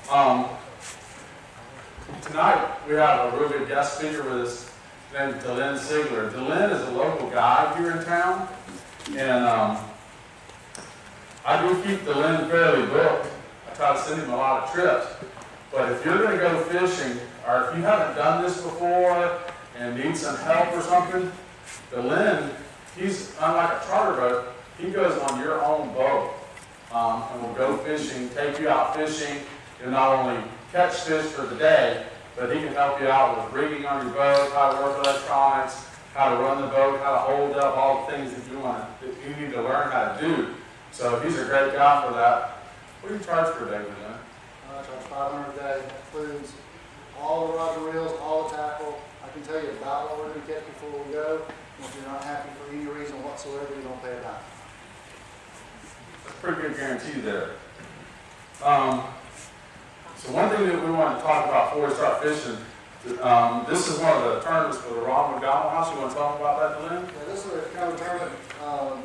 Tonight we have a really good guest speaker with us named D Sigler. D is a local guide here in town, and I do keep D fairly booked. I try to send him a lot of trips. But if you're going to go fishing, or if you haven't done this before and need some help or something, D, he's unlike a charter boat. He goes on your own boat and will go fishing, take you out fishing. He'll not only catch fish for the day, but he can help you out with rigging on your boat, how to work electronics, how to run the boat, how to hold up, all the things that you need to learn how to do. So he's a great guy for that. What do you charge for a day, D? I charge $500 a day. That includes all the rods and reels, all the tackle. I can tell you about what we're going to catch before we go. And if you're not happy for any reason whatsoever, you don't pay a dime. That's a pretty good guarantee there. So one thing that we want to talk about before we start fishing, this is one of the tournaments for the Ronald McDonald House. You want to talk about that, D? Yeah, this is a kind of tournament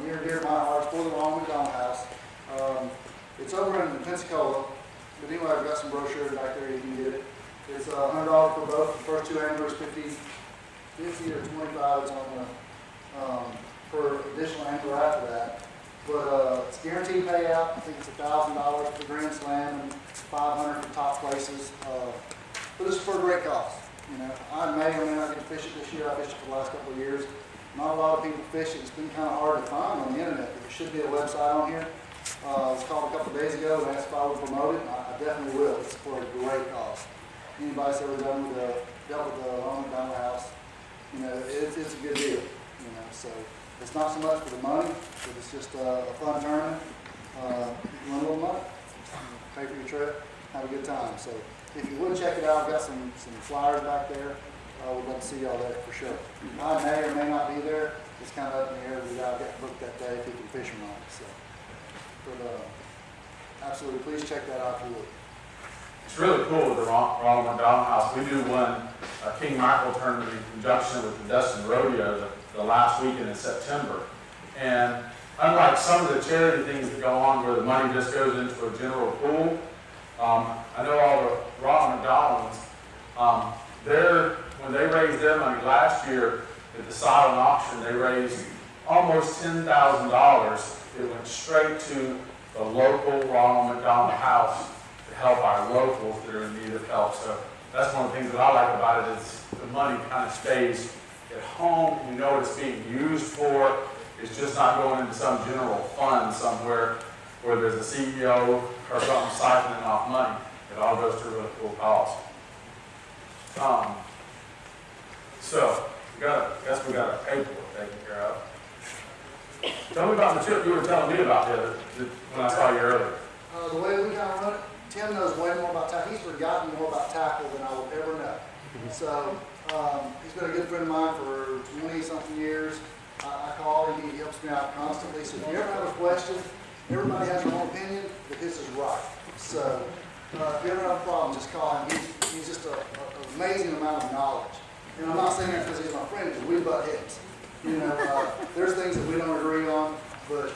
near and dear to my heart for the Ronald McDonald House. It's over in Pensacola, but anyway, I've got some brochures back there, you can get it. It's $100 per boat. The first two anglers, 50 or 25 is on the, per additional angler after that. But it's guaranteed payout. I think it's $1,000 for the Grand Slam and $500 for top places. But it's for a great cause. You know, I may or may not get to fish it this year. I fished it for the last couple of years. Not a lot of people fish it. It's been kind of hard to find on the internet. There should be a website on here. It's called a couple of days ago and asked if I would promote it. I definitely will. It's for a great cause. Anybody's ever dealt with the Ronald McDonald House, you know, it's a good deal. You know, so it's not so much for the money, but it's just a fun tournament. You win a little money, pay for your trip, have a good time. So if you would check it out, I've got some flyers back there. We'd love to see y'all there for sure. I may or may not be there. It's kind of up in the air. The guy got booked that day if he can fish or not. So, but absolutely, please check that out if you would. It's really cool with the Ronald McDonald House. We do one King Michael tournament in conjunction with the Destin rodeo the last weekend in September. And unlike some of the charity things that go on where the money just goes into a general pool, I know all the Ronald McDonald's, when they raised their money last year at the silent auction, they raised almost $10,000. It went straight to the local Ronald McDonald House to help our locals that are in need of help. So that's one of the things that I like about it is the money kind of stays at home. You know what it's being used for. It's just not going into some general fund somewhere where there's a CEO or something siphoning off money. It all goes to a really cool cause. So I guess we got a paperwork taken care of. Tell me about the trip you were telling me about when I saw you earlier. The way we kind of run it, Tim knows way more about tackle. He's forgotten more about tackle than I will ever know. So he's been a good friend of mine for 20-something years. I call him, he helps me out constantly. So if you ever have a question, everybody has their own opinion, but his is right. So if you ever have a problem, just call him. He's just an amazing amount of knowledge. And I'm not saying that because he's my friend, because we butt heads. You know, there's things that we don't agree on, but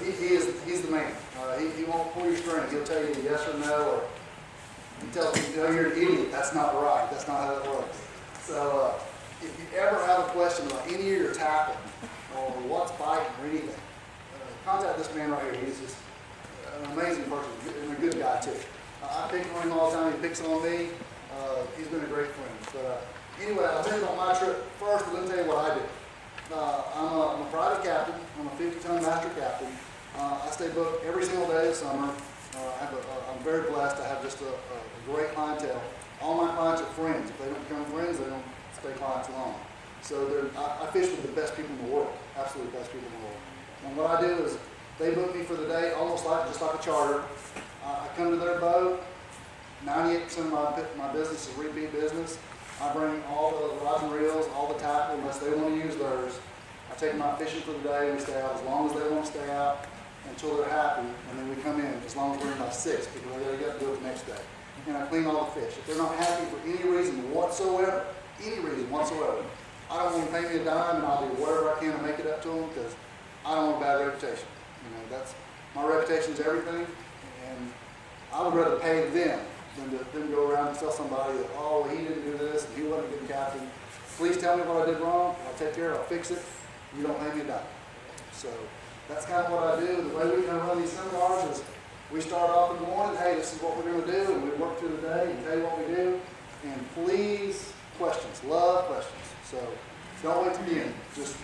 he's the man. He won't pull your string. He'll tell you yes or no, or he tells you, no, you're an idiot. That's not right. That's not how that works. So if you ever have a question about any of your tackle or what's biting or anything, contact this man right here. He's just an amazing person and a good guy too. I pick on him all the time. He picks on me. He's been a great friend. But anyway, I'll tell you about my trip first, but let me tell you what I do. I'm a private captain. I'm a 50-ton master captain. I stay booked every single day of summer. I'm very blessed. I have just a great clientele. All my clients are friends. If they don't become friends, they don't stay clients long. So I fish with the best people in the world, absolute best people in the world. And what I do is they book me for the day, almost just like a charter. I come to their boat. 98% of my business is repeat business. I bring all the rods and reels, all the tackle, unless they want to use theirs. I take them out fishing for the day, and we stay out as long as they want to stay out until they're happy, and then we come in as long as we're in by 6 because they got to do it the next day. And I clean all the fish. If they're not happy for any reason whatsoever, I don't want to pay me a dime, and I'll do whatever I can to make it up to them because I don't want a bad reputation. You know, my reputation is everything, and I would rather pay them than go around and tell somebody that, oh, well, he didn't do this, and he wasn't a good captain. Please tell me what I did wrong, I'll take care of it, I'll fix it, you don't pay me a dime. So that's kind of what I do. The way we can run these seminars is we start off in the morning, hey, this is what we're going to do, and we work through the day and tell you what we do. And please, questions, love questions. So don't wait to the end. Just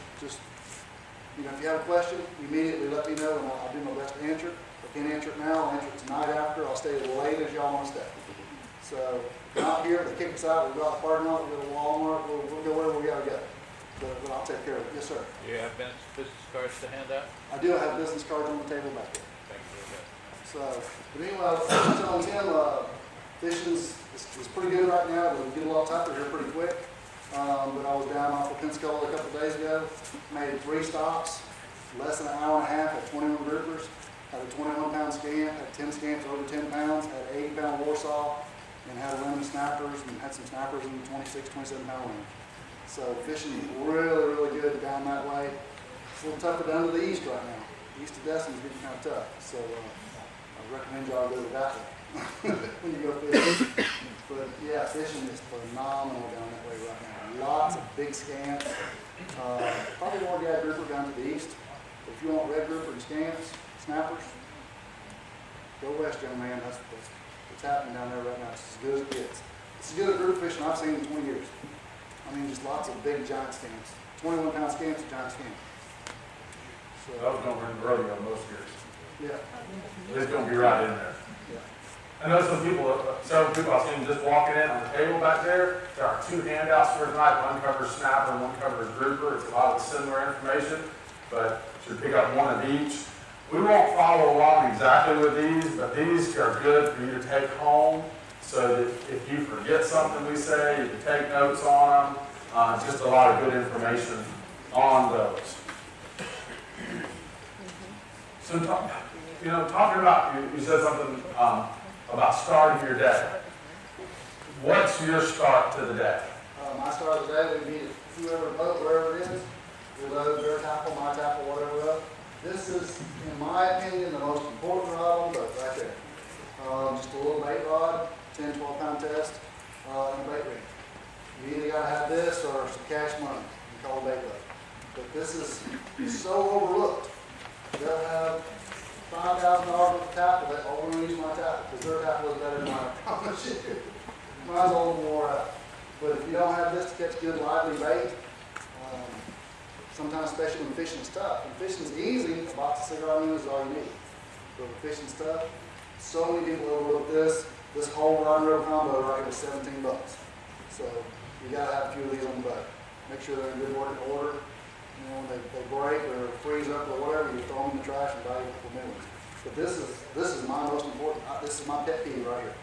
you know, if you have a question, immediately let me know, and I'll do my best to answer it. If I can't answer it now, I'll answer it tonight after. I'll stay as late as y'all want to stay. So out here, they kick us out, we go out the parking lot, we go to Walmart, we'll go wherever we got to go. But I'll take care of it. Yes, sir. Do you have business cards to hand out? I do have business cards on the table back there. Thank you. So, but anyway, I was telling Tim, fishing is pretty good right now. It'll get a lot tougher here pretty quick. But I was down off of Pensacola a couple of days ago, made 3 stops, less than an hour and a half, had 21 groupers, had a 21-pound scamp, had 10 scamps over 10 pounds, had an 80-pound warsaw, and had 11 snappers, and had some snappers in the 26, 27-pound range. So fishing is really, really good down that way. It's a little tougher down to the east right now. East of Destin is getting kind of tough. So I recommend y'all go to that way when you go fishing. But yeah, fishing is phenomenal down that way right now. Lots of big scamps. Probably more guy grouper down to the east. But if you want red grouper and scamps, snappers, go west, young man. That's what's happening down there right now. It's as good as it gets. It's as good as group fishing I've seen in 20 years. I mean, just lots of big giant scamps. 21-pound scamps, a giant scamp. So, I was going to bring the rodeo most years. yeah. It's going to be right in there. Yeah. I know several people I've seen just walking in on the table back there. There are 2 handouts for tonight. One covers snapper and one covers grouper. It's a lot of similar information, but you should pick up one of each. We won't follow along exactly with these, but these are good for you to take home so that if you forget something we say, you can take notes on them. Just a lot of good information on those. So, talking about, you said something about starting your day. What's your start to the day? My start of the day would be whoever boat, wherever it is, we load their tackle, my tackle, whatever up. This is, in my opinion, the most important rod on the boat right there. Just a little bait rod, 10, 12-pound test, and a bait ring. You either got to have this or some cash money. You call it bait load. But this is so overlooked. They'll have $5,000 worth of tackle that only use my tackle because their tackle is better than mine. I promise you. Mine's a little more out. But if you don't have this to catch good lively bait, sometimes especially when fishing is tough. When fishing is easy, a box of cigar news is all you need. But when fishing is tough, so many people overlook this. This whole rod and reel combo right here is $17. So you gotta have a few of these on the boat. Make sure they're in good working order. You know, when they break or freeze up or whatever, you throw them in the trash and buy a couple new ones. But this is my most important. This is my pet peeve right here.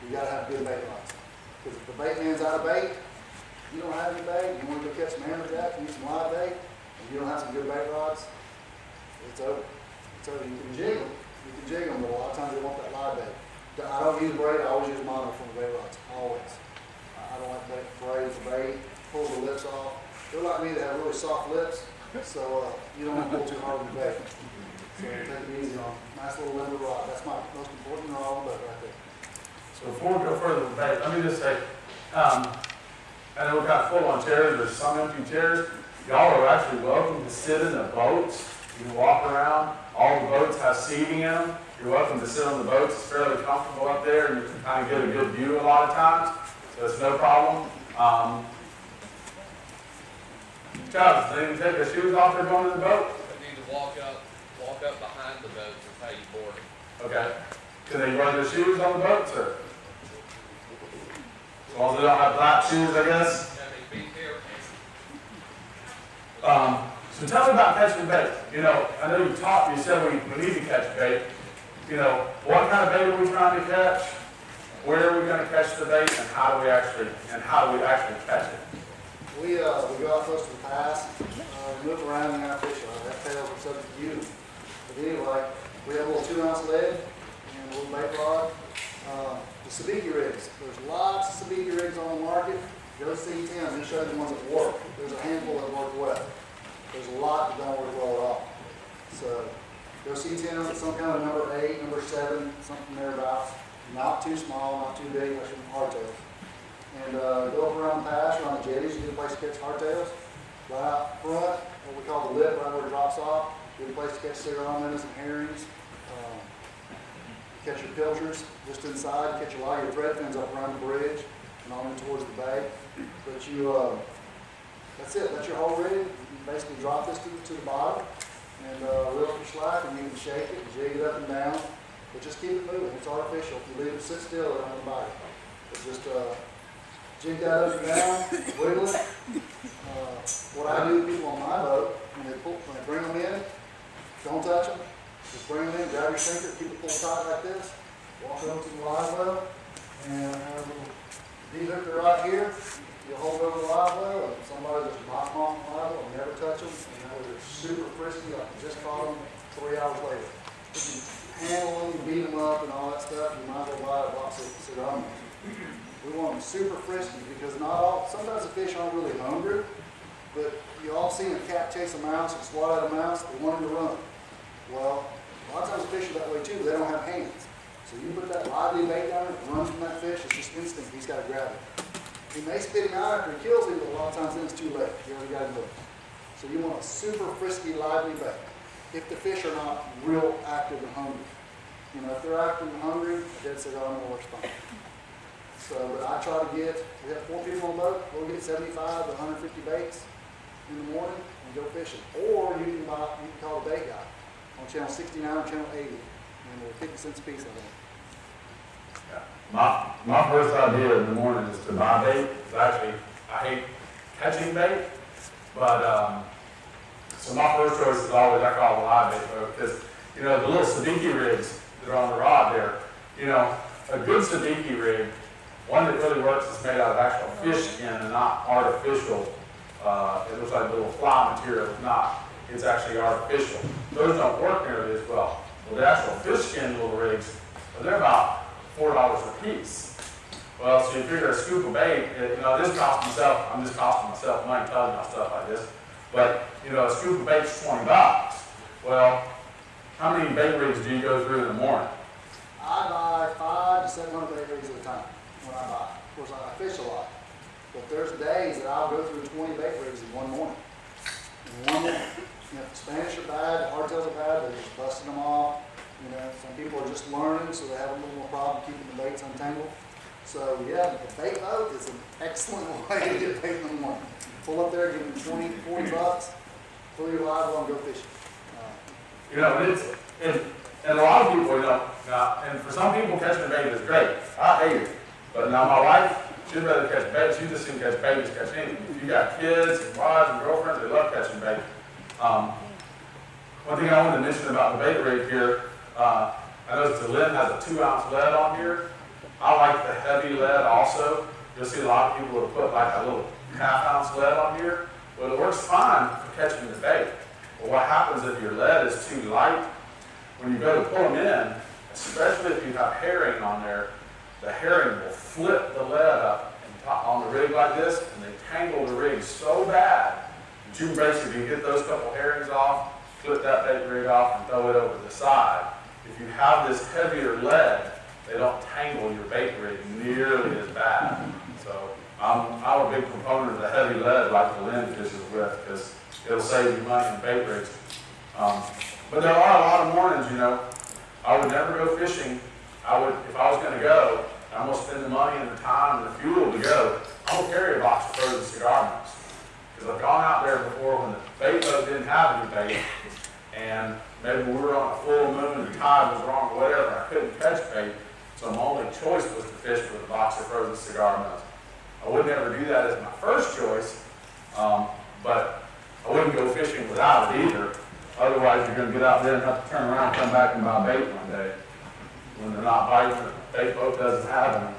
You gotta have good bait rods. Because if the bait man's out of bait, you don't have any bait. You want to go catch some amberjack, use some live bait, and you don't have some good bait rods, it's over. It's over. You can jig them. You can jig them, but a lot of times they want that live bait. I don't use braid. I always use mono from the bait rods. Always. I don't like braid for bait. Pull the lips off. They're like me, they have really soft lips, so you don't want to pull too hard with the bait. So take it easy on. Nice little limber rod. That's my most important rod on the boat right there. So before we go further with bait, let me just say, I know we're kind of full on chairs. There's some empty chairs. Y'all are actually welcome to sit in the boats. You can walk around. All the boats have seating in them. You're welcome to sit on the boats. It's fairly comfortable up there, and you can kind of get a good view a lot of times. So it's no problem. Guys, they need to take their shoes off. They're going to the boat. They need to walk up behind the boat. That's how you board it. Okay. Can they wear their shoes on the boat, sir? As long as they don't have black shoes, I guess. So tell me about catching bait. I know you said we need to catch bait. What kind of bait are we trying to catch? Where are we going to catch the bait, and how do we actually catch it? We go out close to the pass, move around in our fish. That tails are subject to use. But anyway, we have a little 2-ounce lead and a little bait rod. The sabiki rigs. There's lots of sabiki rigs on the market. Go see Tim. He'll show you the ones that work. There's a handful that work well. There's a lot that don't work well at all. So go see Tim. Some kind of number 8, number 7, something thereabouts. Not too small, not too big, like some hardtails. And go up around the pass, around the jetties, you get a place to catch hardtails. Right out front, what we call the lip, right where it drops off, get a place to catch cigarette minnows and herrings. Catch your pilchards just inside, catch a lot of your thread fins up around the bridge and on in towards the bay. But you, that's it, that's your whole rig. You basically drop this to the bottom and reel up your slack, and you can shake it, jig it up and down, but just keep it moving. It's artificial. If you leave it sit still, it'll have a bite. But just jig that up and down, wiggle it. What I do to people on my boat, when they bring them in, don't touch them. Just bring them in, grab your sinker, keep it pulled tight like this, walk over to the live well, and have a little D-hooker right here. You'll hold over the live well, and somebody just knock off the live well and never touch them. And they're super frisky, like you just caught them 3 hours later. If you handle them, beat them up, and all that stuff, you might as well buy a box of cigarette. We want them super frisky because sometimes the fish aren't really hungry, but you all seen a cat chase a mouse or swat at a mouse, they want him to run. Well, a lot of times fish are that way too, but they don't have hands. So you put that lively bait down there, it runs from that fish, it's just instinct, he's got to grab it. He may spit him out after he kills him, but a lot of times then it's too late, you already got him hooked. So you want a super frisky, lively bait, if the fish are not real active and hungry. You know, if they're active and hungry, a dead cigar will work fine. So I try to get, we have 4 people on the boat, we'll get 75 to 150 baits in the morning and go fishing. Or you can call a bait guy on channel 69 or channel 80, and they're 50 cents a piece, I think. Yeah. My first idea in the morning is to buy bait. Actually, I hate catching bait, but so my first choice is always, I call it a live bait boat, because you know the little sabiki rigs that are on the rod there. You know, a good sabiki rig, one that really works, is made out of actual fish skin and not artificial. It looks like a little fly material. It's not. It's actually artificial. Those don't work nearly as well. Well, the actual fish skin little rigs, they're about $4 a piece. Well, so you figure a scoop of bait, you know, this costs myself, I'm just costing myself money telling y'all stuff like this, but, you know, a scoop of bait's $20. Well, how many bait rigs do you go through in the morning? I buy 500 to 700 bait rigs at a time when I buy. Of course, I fish a lot, but there's days that I'll go through 20 bait rigs in one morning. You know, if the Spanish are bad, the hardtails are bad, they're just busting them off. You know, some people are just learning, so they have a little more problem keeping the baits untangled. So yeah, the bait boat is an excellent way to get bait in the morning. Pull up there, give them 20, 40 bucks, pull your live well and go fishing. You know, and a lot of people, you know, now, and for some people catching bait is great. I hate it. But now my wife, she'd rather catch bait. She just didn't catch bait as catch anything. If you got kids and wives and girlfriends, they love catching bait. One thing I wanted to mention about the bait rig here, I noticed the Lynn has a 2-ounce lead on here. I like the heavy lead also. You'll see a lot of people that put like a little 1/2-ounce lead on here. Well, it works fine for catching the bait. But what happens if your lead is too light? When you go to pull them in, especially if you have herring on there, the herring will flip the lead up on the rig like this, and they tangle the rig so bad that you basically get those couple herrings off, flip that bait rig off, and throw it over the side. If you have this heavier lead, they don't tangle your bait rig nearly as bad. So I'm a big proponent of the heavy lead like the Lynn fishes with, because it'll save you money in bait rigs. But there are a lot of mornings, you know, I would never go fishing. If I was going to go, I'm going to spend the money and the time and the fuel to go, I'm going to carry a box of frozen cigar nuts. Because I've gone out there before when the bait boat didn't have any bait, and maybe we were on a full moon and the tide was wrong or whatever, I couldn't catch bait, so my only choice was to fish with a box of frozen cigar nuts. I would never do that as my first choice, but I wouldn't go fishing without it either. Otherwise, you're going to get out there and have to turn around and come back and buy bait one day when they're not biting, the bait boat doesn't have them.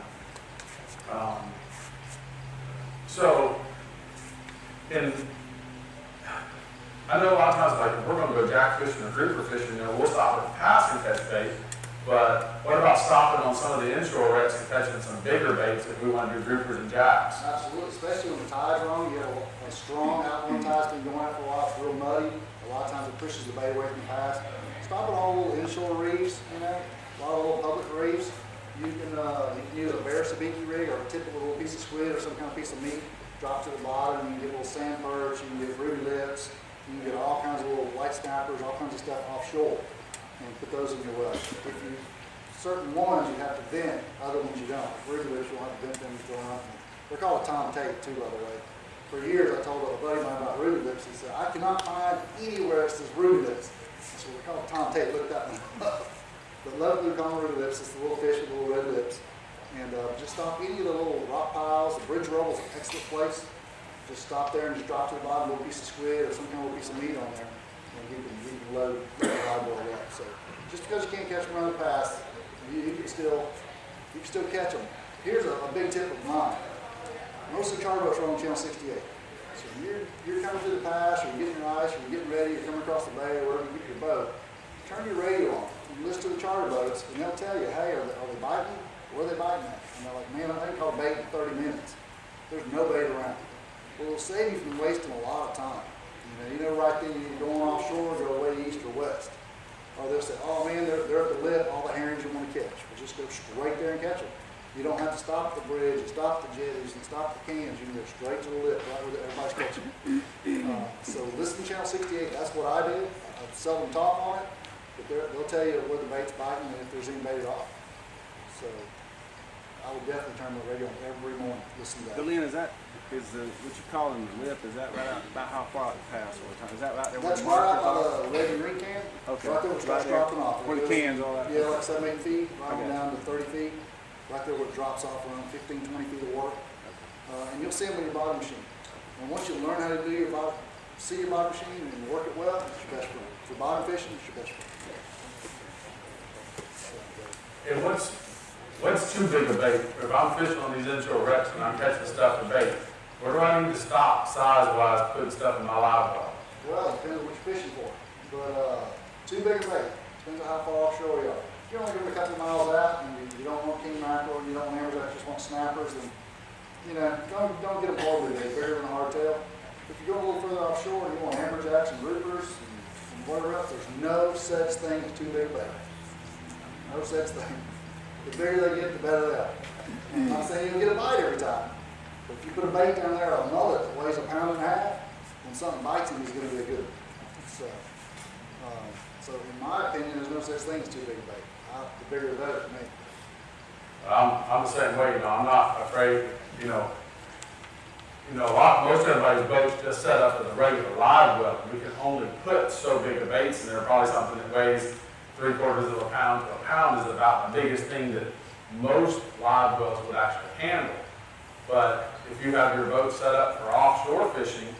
I know a lot of times, like, if we're going to go jack fishing or grouper fishing, you know, we'll stop at the pass and catch bait. But what about stopping on some of the inshore wrecks and catching some bigger baits if we want to do groupers and jacks? Absolutely, especially when the tide's wrong. You have a strong outbound tide's been going out for a while, it's real muddy. A lot of times it pushes the bait away from the pass. Stop at all little inshore reefs, you know, a lot of little public reefs. you can use a bear sabiki rig or a typical little piece of squid or some kind of piece of meat, drop to the bottom, you can get little sand perch, you can get ruby lips, you can get all kinds of little white snappers, all kinds of stuff offshore, and put those in your well. If you, certain ones you have to vent, other ones you don't. Ruby lips, you'll have to vent them and throw them out. They're called a tom tape too, by the way. For years, I told a buddy of mine about ruby lips. He said, I cannot find anywhere it says ruby lips. So we call it tom tape. Look at that one up. But luckily, we call them ruby lips. It's the little fish with the little red lips. And just stop any of the little rock piles. The bridge rubble is an excellent place. Just stop there and just drop to the bottom a little piece of squid or some kind of little piece of meat on there. And you can load the live well up. So just because you can't catch them around the pass, you can still catch them. Here's a big tip of mine. Most of the charter boats are on channel 68. So you're coming through the pass, or you're getting your ice, or you're getting ready, you're coming across the bay, or wherever you get your boat. Turn your radio on. You listen to the charter boats, and they'll tell you, hey, are they biting? Where are they biting at? And they're like, man, I think call bait in 30 minutes. There's no bait around. Well, it'll save you from wasting a lot of time. You know right then you're going offshore, go away east or west. Or they'll say, oh man, they're at the lip, all the herrings you want to catch. Well, just go straight there and catch them. You don't have to stop at the bridge and stop the jetties and stop the cans. You can go straight to the lip, right where everybody's catching. So listen to channel 68. That's what I do. I seldom talk on it, but they'll tell you where the bait's biting and if there's any bait at all. So I would definitely turn the radio on every morning. Listen to that. Glenn, is what you call the lip? Is that right out about how far it pass all the time? Is that right there? That's where right the out markers by the red and green can. Okay. Right there where it starts Right there. dropping off. Where the cans all that. Yeah, like 7, 8 feet, right Okay. down to 30 feet. Right there where it drops off around 15, 20 feet of water. And you'll see them with your bottom machine. And once you learn how to do your bottom, see your bottom machine and work it well, it's your best friend. For bottom fishing, it's your best friend. And what's too big a bait? If I'm fishing on these inshore wrecks and I'm catching stuff to bait, where do I need to stop size-wise putting stuff in my live well? Well, it depends on what you're fishing for. But too big a bait. Depends on how far offshore you are. If you're only going a couple miles out and you don't want king mackerel, you don't want amberjack, just want snappers, then don't get them overly big, bigger than a hardtail. If you go a little further offshore and you want amberjacks and groupers and whatever else, there's no such thing as too big a bait. No such thing. The bigger they get, the better they are. I'm not saying you'll get a bite every time, but if you put a bait down there, a mullet that weighs 1.5 pounds, when something bites him, he's going to be a good one. So in my opinion, there's no such thing as too big a bait. The bigger the better for me. I'm the same way, I'm not afraid, most everybody's boats just set up as a regular live well. We can only put so big of baits in there, probably something that weighs 3/4 pound. A pound is about the biggest thing that most live wells would actually handle. But if you have your boat set up for offshore fishing,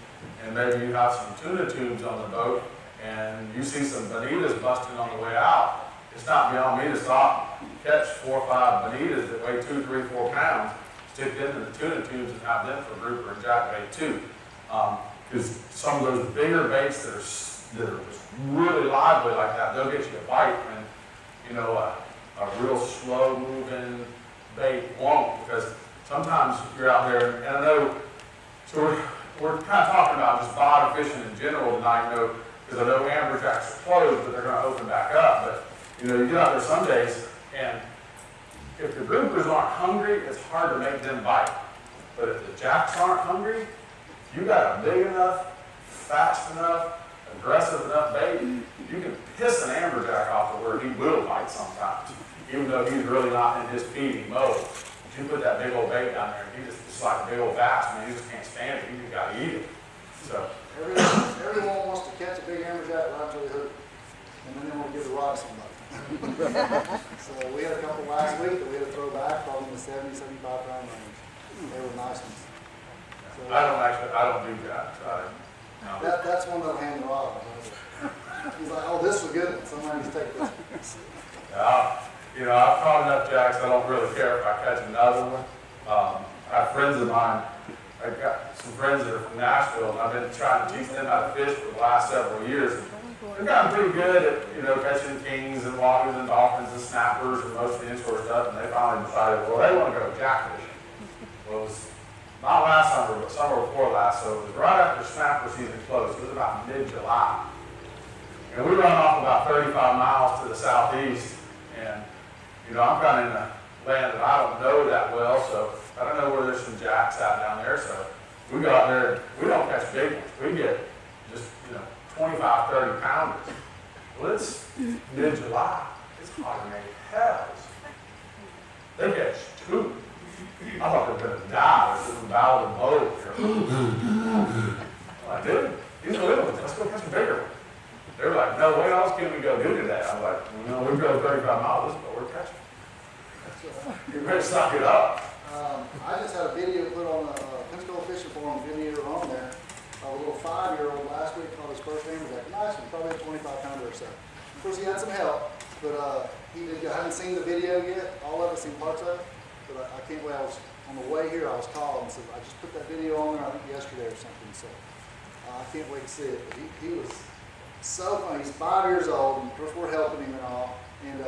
and maybe you have some tuna tubes on the boat, and you see some bonitas busting on the way out, it's not beyond me to stop, catch 4 or 5 bonitas that weigh 2, 3, 4 pounds, stick them in the tuna tubes and have them for grouper and jackbait too. Because some of those bigger baits that are just really lively like that, they'll get you a bite, and a real slow moving bait won't, because sometimes you're out there, and I know, so we're kind of talking about just bottom fishing in general tonight, because I know Amberjacks are closed, but they're going to open back up. But you get out there some days, and if the groupers aren't hungry, it's hard to make them bite. But if the jacks aren't hungry, if you got a big enough, fast enough, aggressive enough bait, you can piss an amberjack off to where he will bite sometimes, even though he's really not in his feeding mode. If you put that big old bait down there, and it's like a big old bass, man, you just can't stand it. You just got to eat it. So everyone wants to catch a big amberjack right to the hook, and then they want to give the rod to somebody. So we had a couple last week that we had to throw back, probably in the 70, 75 pound range. They were nice ones. So, I don't do that. that's one that'll hand the rod. He's like, oh, this was good. Somebody needs to take this. I've caught enough jacks. I don't really care if I catch another one. I have friends of mine. I've got some friends that are from Nashville, and I've been trying to teach them how to fish for the last several years. They've gotten pretty good at, catching kings and wahoos and dolphins and snappers and most of the inshore stuff, and they finally decided, well, they want to go jack fishing. Well, it was not last summer, but summer before last, so it was right after snapper season closed. It was about mid-July. And we run off about 35 miles to the southeast, and, I'm kind of in land that I don't know that well, so I don't know where there's some jacks out down there, so we go out there, and we don't catch big ones, we get just, 25, 30 pounders. Well, it's mid-July, it's hot as hell. They catch 2. I thought they were gonna die, they're just bow the boat. I'm like, dude, these are little ones, let's go catch a bigger one. They were like, no, what else can we go do today? I'm like, we go 35 miles, but we're catching. You better suck it up. I just had a video put on the Pensacola Fishing Forum video on there. A little 5-year-old last week caught his first Amberjack. Nice one, probably a 25 pounder or so. Of course, he had some help, but I haven't seen the video yet. All of it, seen parts of it, but I can't wait. I was on the way here. I was calling, so I just put that video on there. I think yesterday or something. So I can't wait to see it. But he was so funny. He's 5 years old, and of course we're helping him and all. And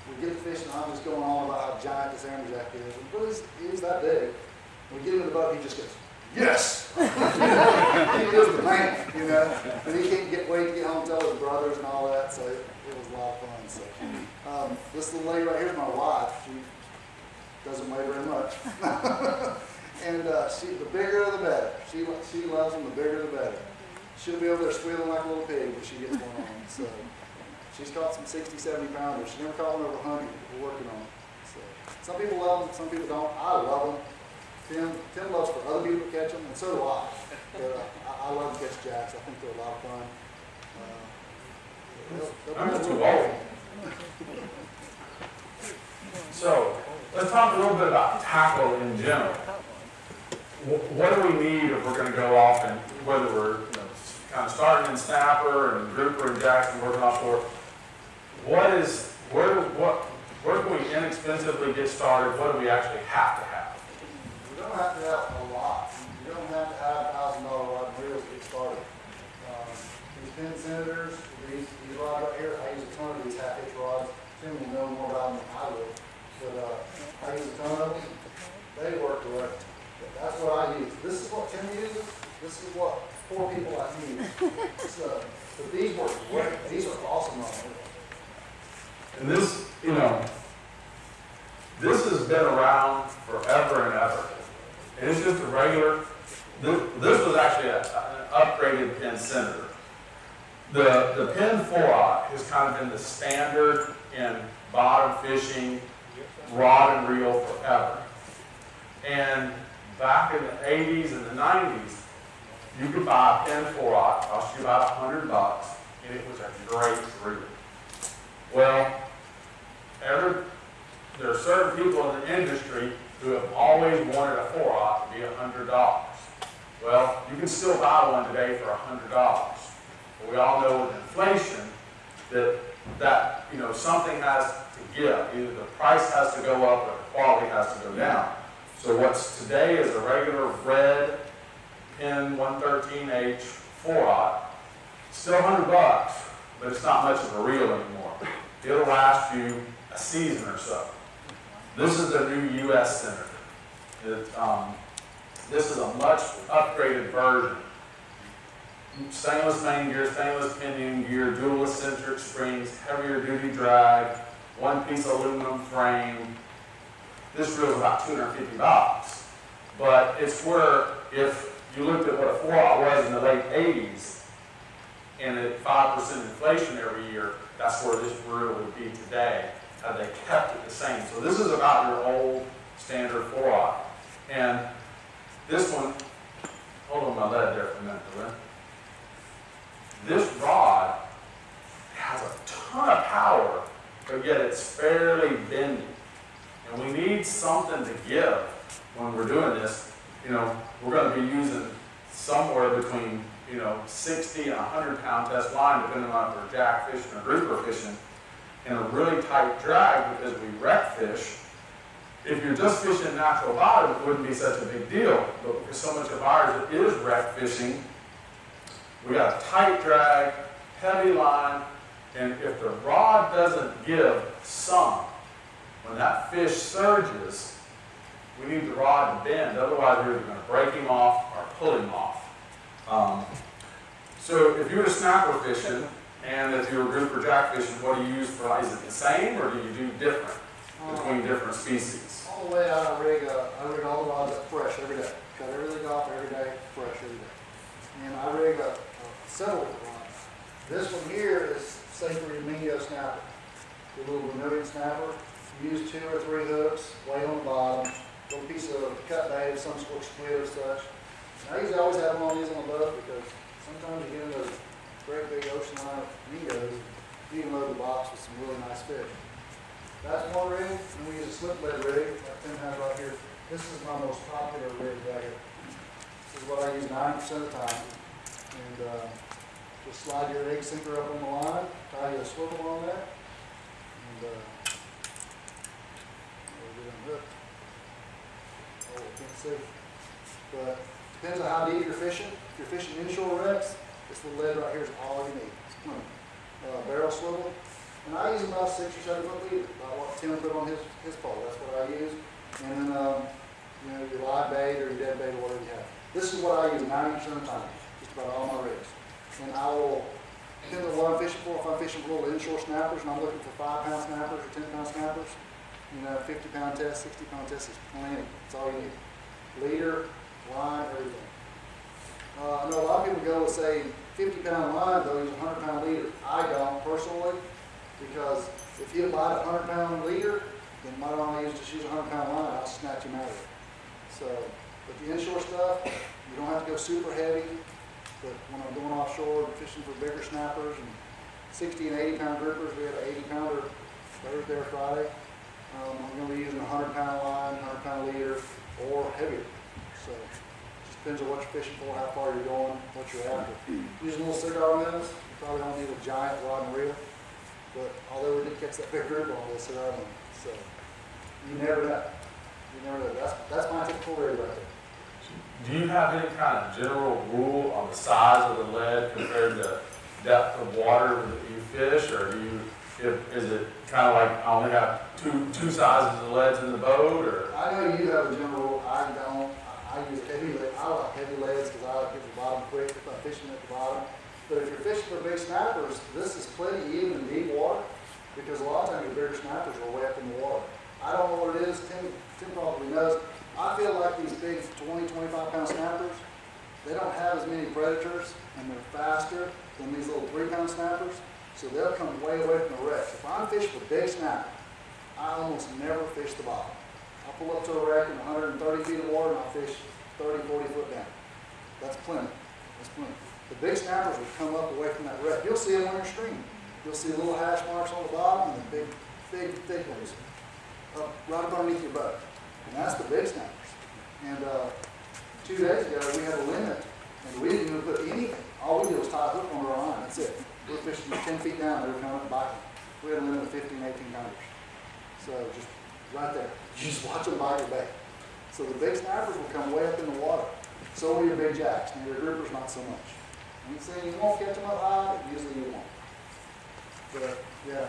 we get the fishing. I'm just going on about how giant this Amberjack is. And really, he's that big. We get him in the boat. He just goes, yes! He is the man, and he can't wait to get home and tell his brothers and all that, so it was a lot of fun. So, this little lady right here is my wife. She doesn't weigh very much. And the bigger the better. She loves them, the bigger the better. She'll be over there squealing like a little pig when she gets one on. So, she's caught some 60, 70 pounders. She's never caught one over 100. We're working on it. So, some people love them, some people don't. I love them. Tim loves for other people to catch them, and so do I. But I love to catch jacks. I think they're a lot of fun. I'm too old. So, let's talk a little bit about tackle in general. What do we need if we're going to go off, and whether we're kind of starting in snapper and grouper and jacks and working offshore? Where can we inexpensively get started? What do we actually have to have? You don't have to have a lot. You don't have to have $1,000 rod and reels to get started. These pin senators, these rods right here, I use a ton of these half hitch rods. Tim will know more about them than I will. But I use a ton of them. They work great. That's what I use. This is what Tim uses. This is what 4 people I use. But these work great. These are awesome on here. And this, this has been around forever and ever. And it's just a regular, this was actually an upgraded pin senator. The pin 4-aught has kind of been the standard in bottom fishing, rod and reel forever. And back in the 80s and the 90s, you could buy a pin 4-aught, cost you about $100, and it was a great reel. Well, there are certain people in the industry who have always wanted a 4-aught to be $100. Well, you can still buy one today for $100. But we all know with inflation that something has to give. Either the price has to go up or the quality has to go down. So what's today is a regular red pin 113H 4-aught. Still $100, but it's not much of a reel anymore. It'll last you a season or so. This is the new U.S. senator. This is a much upgraded version. Stainless main gear, stainless pinion gear, dual eccentric springs, heavier duty drag, 1-piece aluminum frame. This reel is about $250. But it's where, if you looked at what a 4-aught was in the late 80s, and at 5% inflation every year, that's where this reel would be today, had they kept it the same. So this is about your old standard 4-aught. And this one, hold on my lead there for a minute, Lynn. This rod has a ton of power, but yet it's fairly bendy. And we need something to give when we're doing this. We're going to be using somewhere between 60 and 100 pound test line, depending on if we're jack fishing or grouper fishing, and a really tight drag because we wreck fish. If you're just fishing natural bottom, it wouldn't be such a big deal. But because so much of ours is wreck fishing, we got a tight drag, heavy line, and if the rod doesn't give some, when that fish surges, we need the rod to bend. Otherwise, we're either going to break him off or pull him off. So if you're a snapper fishing, and if you're a grouper jack fishing, what do you use for? Is it the same, or do you do different? between different species? On the way out, I rig all the rods up fresh every day. Cut everything off every day, fresh every day. And I rig several rods. This one here is safe for your Mingo snapper. Your little Vermilion snapper. Use 2 or 3 hooks, weight on the bottom, little piece of cut bait of some sort of squid or such. And I usually always have them on these on the boat because sometimes you get in those great big ocean line of Mingos, you can load the box with some really nice fish. That's one rig, and we use a slip lead rig, like Tim has right here. This is my most popular rig right here. This is what I use 90% of the time. And just slide your egg sinker up on the line, tie you a swivel on there, and we'll get them hooked. Oh, I can't see. But depends on how deep you're fishing. If you're fishing inshore wrecks, this little lead right here is all you need. Barrel swivel. And I use about 6 or 7 foot leader, about what Tim put on his pole. That's what I use. And then, your live bait or your dead bait or whatever you have. This is what I use 90% of the time, just about all my rigs. And I will, depending on what I'm fishing for, if I'm fishing for little inshore snappers and I'm looking for 5-pound snappers or 10-pound snappers, 50-pound test, 60-pound test is plenty. That's all you need. Leader, line, everything. I know a lot of people go with, say, 50-pound line, they'll use a 100-pound leader. I don't, personally, because if you buy a 100-pound leader, then might only just use a 100-pound line, I'll snatch him out of it. So, with the inshore stuff, you don't have to go super heavy. But when I'm going offshore and fishing for bigger snappers and 60 and 80-pound groupers, we have an 80-pounder Thursday or Friday. I'm going to be using a 100-pound line, 100-pound leader, or heavier. So, it just depends on what you're fishing for, how far you're going, what you're after. Using little cigar minnows, you probably don't need a giant rod and reel. But although we did catch that big group on this cigar minnow, so you never know. You never know. That's my typical rig right there. Do you have any kind of general rule on the size of the lead compared to depth of water that you fish, or is it kind of like I only have two sizes of leads in the boat, or? I know you have a general rule. I don't. I use heavy lead. I like heavy leads because I like to get the bottom quick if I'm fishing at the bottom. But if you're fishing for big snappers, this is plenty even in deep water because a lot of times your bigger snappers are way up in the water. I don't know what it is. Tim probably knows. I feel like these big 20, 25-pound snappers, they don't have as many predators and they're faster than these little 3-pound snappers, so they'll come way away from the wrecks. If I'm fishing for big snapper, I almost never fish the bottom. I'll pull up to a wreck in 130 feet of water and I'll fish 30, 40 foot down. That's plenty. That's plenty. The big snappers will come up away from that wreck. You'll see them on your stream. You'll see little hash marks on the bottom and the big thick ones right up underneath your boat. And that's the big snappers. And 2 days ago, we had a limit, and we didn't even put anything. All we did was tie a hook on our line. That's it. We were fishing 10 feet down, they were coming up biting. We had a limit of 15, 18 pounders. So just right there. You just watch them bite your bait. So the big snappers will come way up in the water. So will your big jacks, and your groupers not so much. I'm saying you won't catch them up high, but usually you won't. But yeah,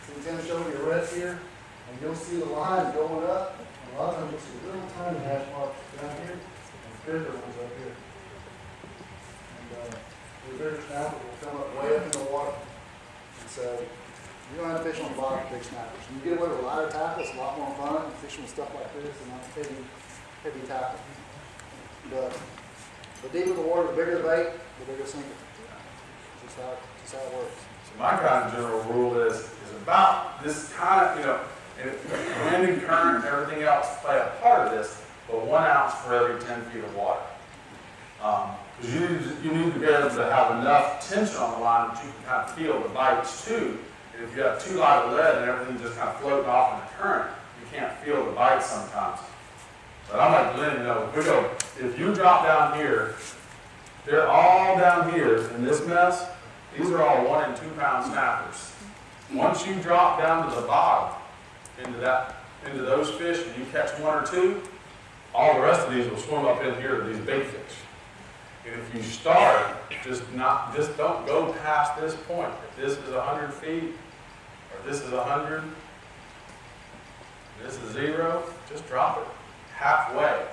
so we tend to show you your reds here, and you'll see the line going up. A lot of times you'll see little tiny hash marks down here and bigger ones up here. And the bigger snappers will come up way up in the water. And so you don't have to fish on the bottom of big snappers. You get away with lighter tackle, it's a lot more fun fishing with stuff like this and not heavy tackle. But the deeper the water, the bigger the bait, the bigger the sinker. Just how it works. So my kind of general rule is about this kind of, and wind and current and everything else play a part of this, but 1 ounce for every 10 feet of water. Because you need to be able to have enough tension on the line that you can kind of feel the bites too. And if you have too light of lead and everything just kind of floating off in the current, you can't feel the bites sometimes. But I'm like Glenn, if you drop down here, they're all down here in this mess. These are all 1 and 2 pound snappers. Once you drop down to the bottom, into those fish, and you catch 1 or 2, all the rest of these will swim up in here to these big fish. And if you start, just don't go past this point. If this is 100 feet, or this is 100, this is 0, just drop it halfway.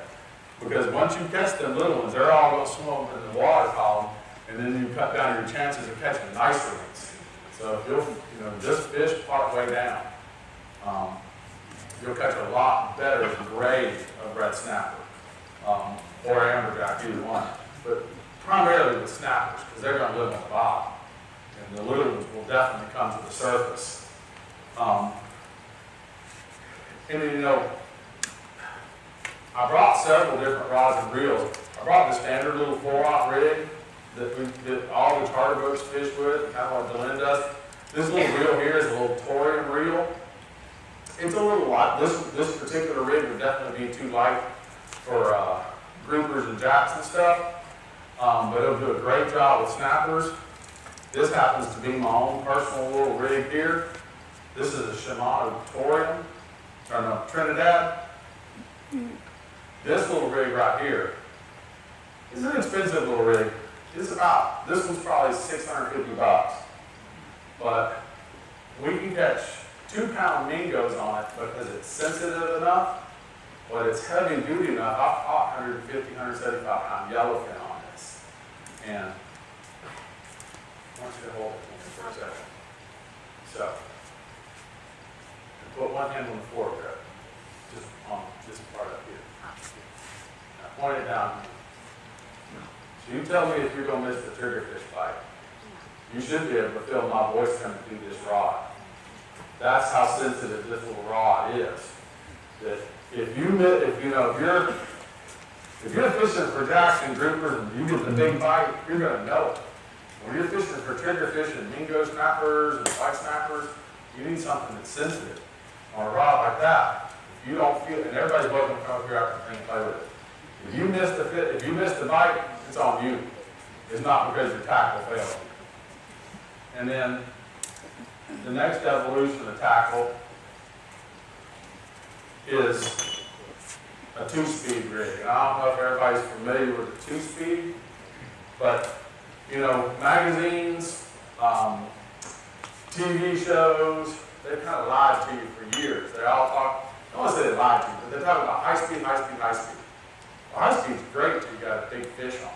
Because once you catch them little ones, they're all going to swim in the water column, and then you cut down your chances of catching nicer ones. So if you'll, just fish part way down. you'll catch a lot better grade of red snapper, or amberjack, either one. But primarily with snappers, because they're going to live on the bottom, and the little ones will definitely come to the surface. And then, you know, I brought several different rods and reels. I brought the standard little 4-aught rig that all the charter boats fish with, kind of like Delin does. This little reel here is a little torium reel. It's a little light. This particular rig would definitely be too light for groupers and jacks and stuff, but it'll do a great job with snappers. This happens to be my own personal little rig here. This is a Shimano Torium, or no, Trinidad. This little rig right here is an expensive little rig. This one's probably $650, but we can catch 2-pound mingos on it because it's sensitive enough, but it's heavy duty enough. I've caught 150, 175-pound yellowfin on this. And I want you to hold it for a second. So, put one hand on the floor there, just on this part up here. Now point it down. So you tell me if you're going to miss the triggerfish bite. You should be able to feel my voice coming through this rod. That's how sensitive this little rod is. That if you're fishing for jacks and groupers and you get the big bite, you're going to know it. When you're fishing for triggerfish and mingo snappers and white snappers, you need something that's sensitive. On a rod like that, if you don't feel, and everybody's welcome to come up here after and play with it. If you miss the bite, it's on you. It's not because your tackle failed. And then the next evolution of tackle is a 2-speed rig. And I don't know if everybody's familiar with the 2-speed, but you know, magazines, TV shows, they've kind of lied to you for years. They all talk, I don't want to say they lied to you, but they talk about high speed, high speed, high speed. Well, high speed's great until you got a big fish on.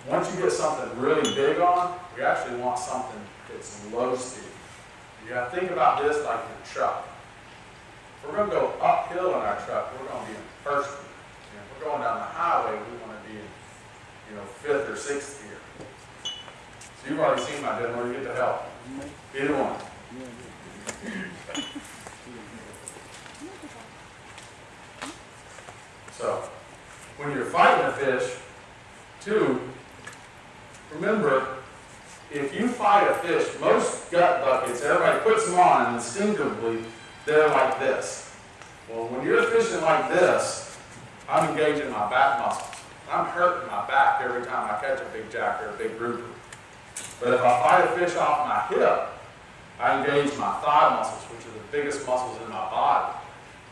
Once you get something really big on, we actually want something that's low speed. You got to think about this like your truck. If we're going to go uphill in our truck, we're going to be in first gear. And if we're going down the highway, we want to be in, you know, 5th or 6th gear. So you've already seen my demo. You get to help. Either one. So, when you're fighting a fish, too, remember, if you fight a fish, most gut buckets, everybody puts them on and instinctively they're like this. Well, when you're fishing like this, I'm engaging my back muscles. I'm hurting my back every time I catch a big jack or a big grouper. But if I fight a fish off my hip, I engage my thigh muscles, which are the biggest muscles in my body.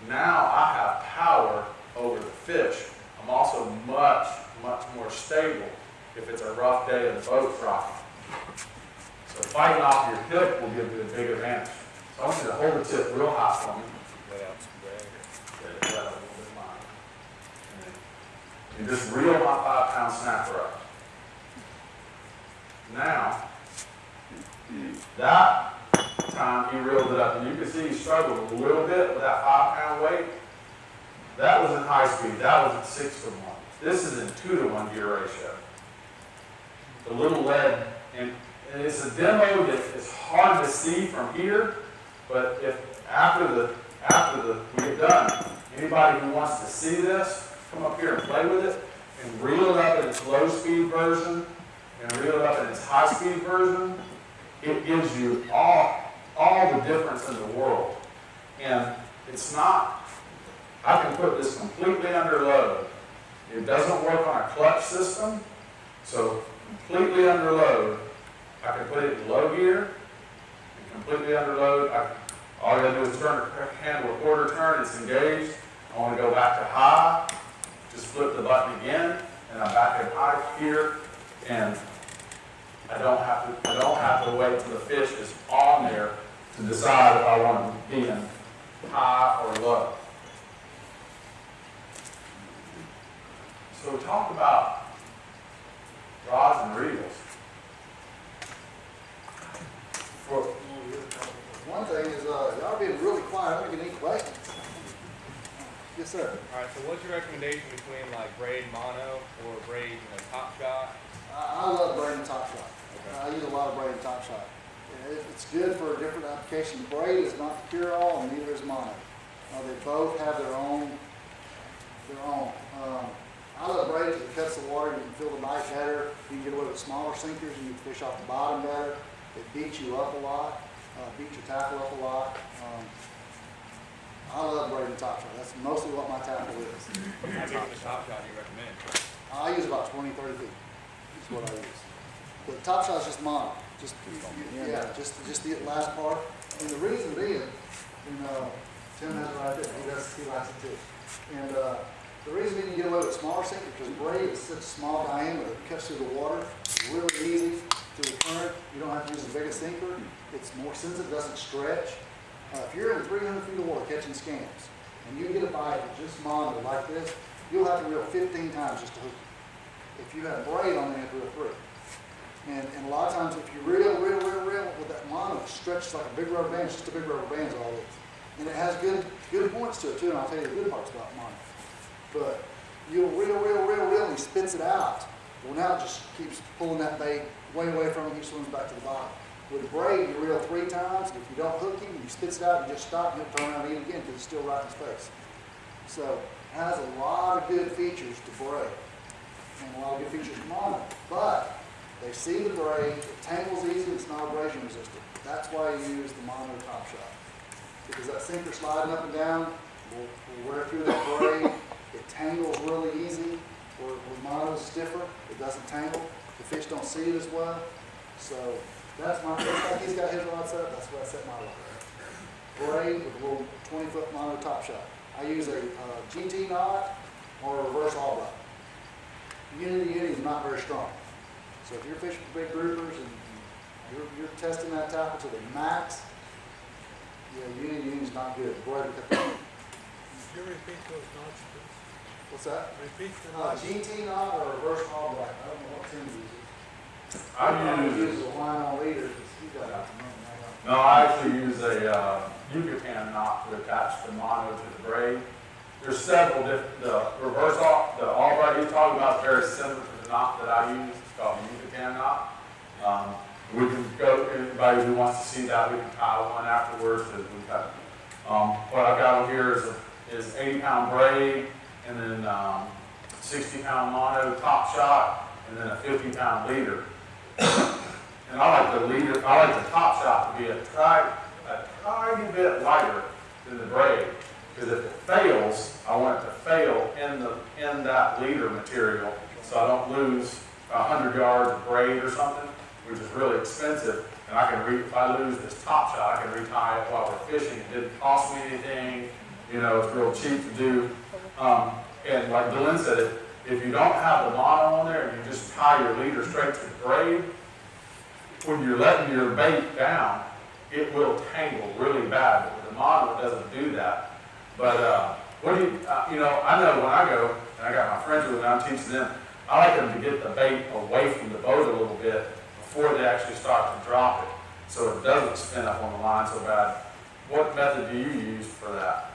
Now I have power over the fish. I'm also much, much more stable if it's a rough day and the boat's rocking. So fighting off your hip will give you a big advantage. So I want you to hold the tip real high for me. Let out some drag. Let out a little bit of mine. And just reel my 5-pound snapper up. Now, that time he reeled it up, and you can see he struggled a little bit with that 5-pound weight. That was in high speed. That was at 6-to-1. This is in 2-to-1 gear ratio. The little lead, and it's a demo that is hard to see from here, but if after we get done, anybody who wants to see this, come up here and play with it, and reel it up in its low speed version, and reel it up in its high speed version. It gives you all the difference in the world. And it's not, I can put this completely under load. It doesn't work on a clutch system, so completely under load, I can put it in low gear, and completely under load, all you gotta do is turn the handle a quarter turn, it's engaged. I wanna go back to high, just flip the button again, and I'm back in high gear, and I don't have to wait till the fish is on there to decide if I want to be in high or low. So we talked about rods and reels. One thing is, y'all being really quiet All right, we can eat questions. Yes, sir. Alright, so what's your recommendation between like braid mono or braid, top shot? I love braid and top shot. I use a lot of braid and top shot. It's good for a different application. Braid is not the cure-all, and neither is mono. They both have their own. I love braid because it cuts the water. You can feel the bite better. You can get away with smaller sinkers, and you can fish off the bottom better. It beats you up a lot. Beats your tackle up a lot. I love braid and top shot. That's mostly what my tackle is. How big of a top shot do you recommend? I use about 20, 30 feet. That's what I use. The top shot is just mono. Just the last part. And the reason being, Tim has it right there. He likes it too. And the reason we can get away with smaller sinker because braid is such a small diameter. It cuts through the water. It's really easy through the current. You don't have to use the biggest sinker. It's more sensitive. It doesn't stretch. If you're in 300 feet of water catching scams and you get a bite with just mono like this, you'll have to reel 15 times just to hook it. If you have braid on there, you have to reel 3. And a lot of times if you reel with that mono, it stretches like a big rubber band. It's just a big rubber band is all it is. And it has good points to it too, and I'll tell you the good parts about mono. But you'll reel, and he spits it out. Well, now it just keeps pulling that bait way away from him. He swims back to the bottom. With braid, you reel 3 times. If you don't hook him, he spits it out, you just stop and he'll turn around and eat again because it's still right in his face. So it has a lot of good features to braid and a lot of good features to mono. But they see the braid, it tangles easy, it's not abrasion resistant. That's why you use the mono top shot. Because that sinker sliding up and down will wear through that braid. It tangles really easy. Where mono is stiffer, it doesn't tangle. The fish don't see it as well. So that's my, just like he's got his rod set up, that's where I set my rod. Braid with a little 20-foot mono top shot. I use a GT knot or a reverse Albright. Unity is not very strong. So if you're fishing for big groupers and you're testing that tackle to the max, Unity is not good. Braid will cut the Can you repeat those knots, please? What's that? Repeat the knots. GT knot or a reverse Albright. I don't know what Tim uses. I use use, a line on leader because he got out the money. no, I actually use a Yucatan knot to attach the mono to the braid. There's several different, the Albright you're talking about is very similar to the knot that I use. It's called the Yucatan knot. We can go, anybody who wants to see that, we can tie one afterwards as we cut. What I've got on here is 80-pound braid and then 60-pound mono top shot and then a 50-pound leader. And I like the top shot to be a tiny bit lighter than the braid. Because if it fails, I want it to fail in that leader material so I don't lose 100 yards of braid or something, which is really expensive. And if I lose this top shot, I can retie it while we're fishing. It didn't cost me anything. It's real cheap to do. And like Dylan said, if you don't have the mono on there and you just tie your leader straight to the braid, when you're letting your bait down, it will tangle really bad. But with the mono, it doesn't do that. But what do I know when I go, and I got my friends with me, I'm teaching them, I like them to get the bait away from the boat a little bit before they actually start to drop it, so it doesn't spin up on the line so bad. What method do you use for that?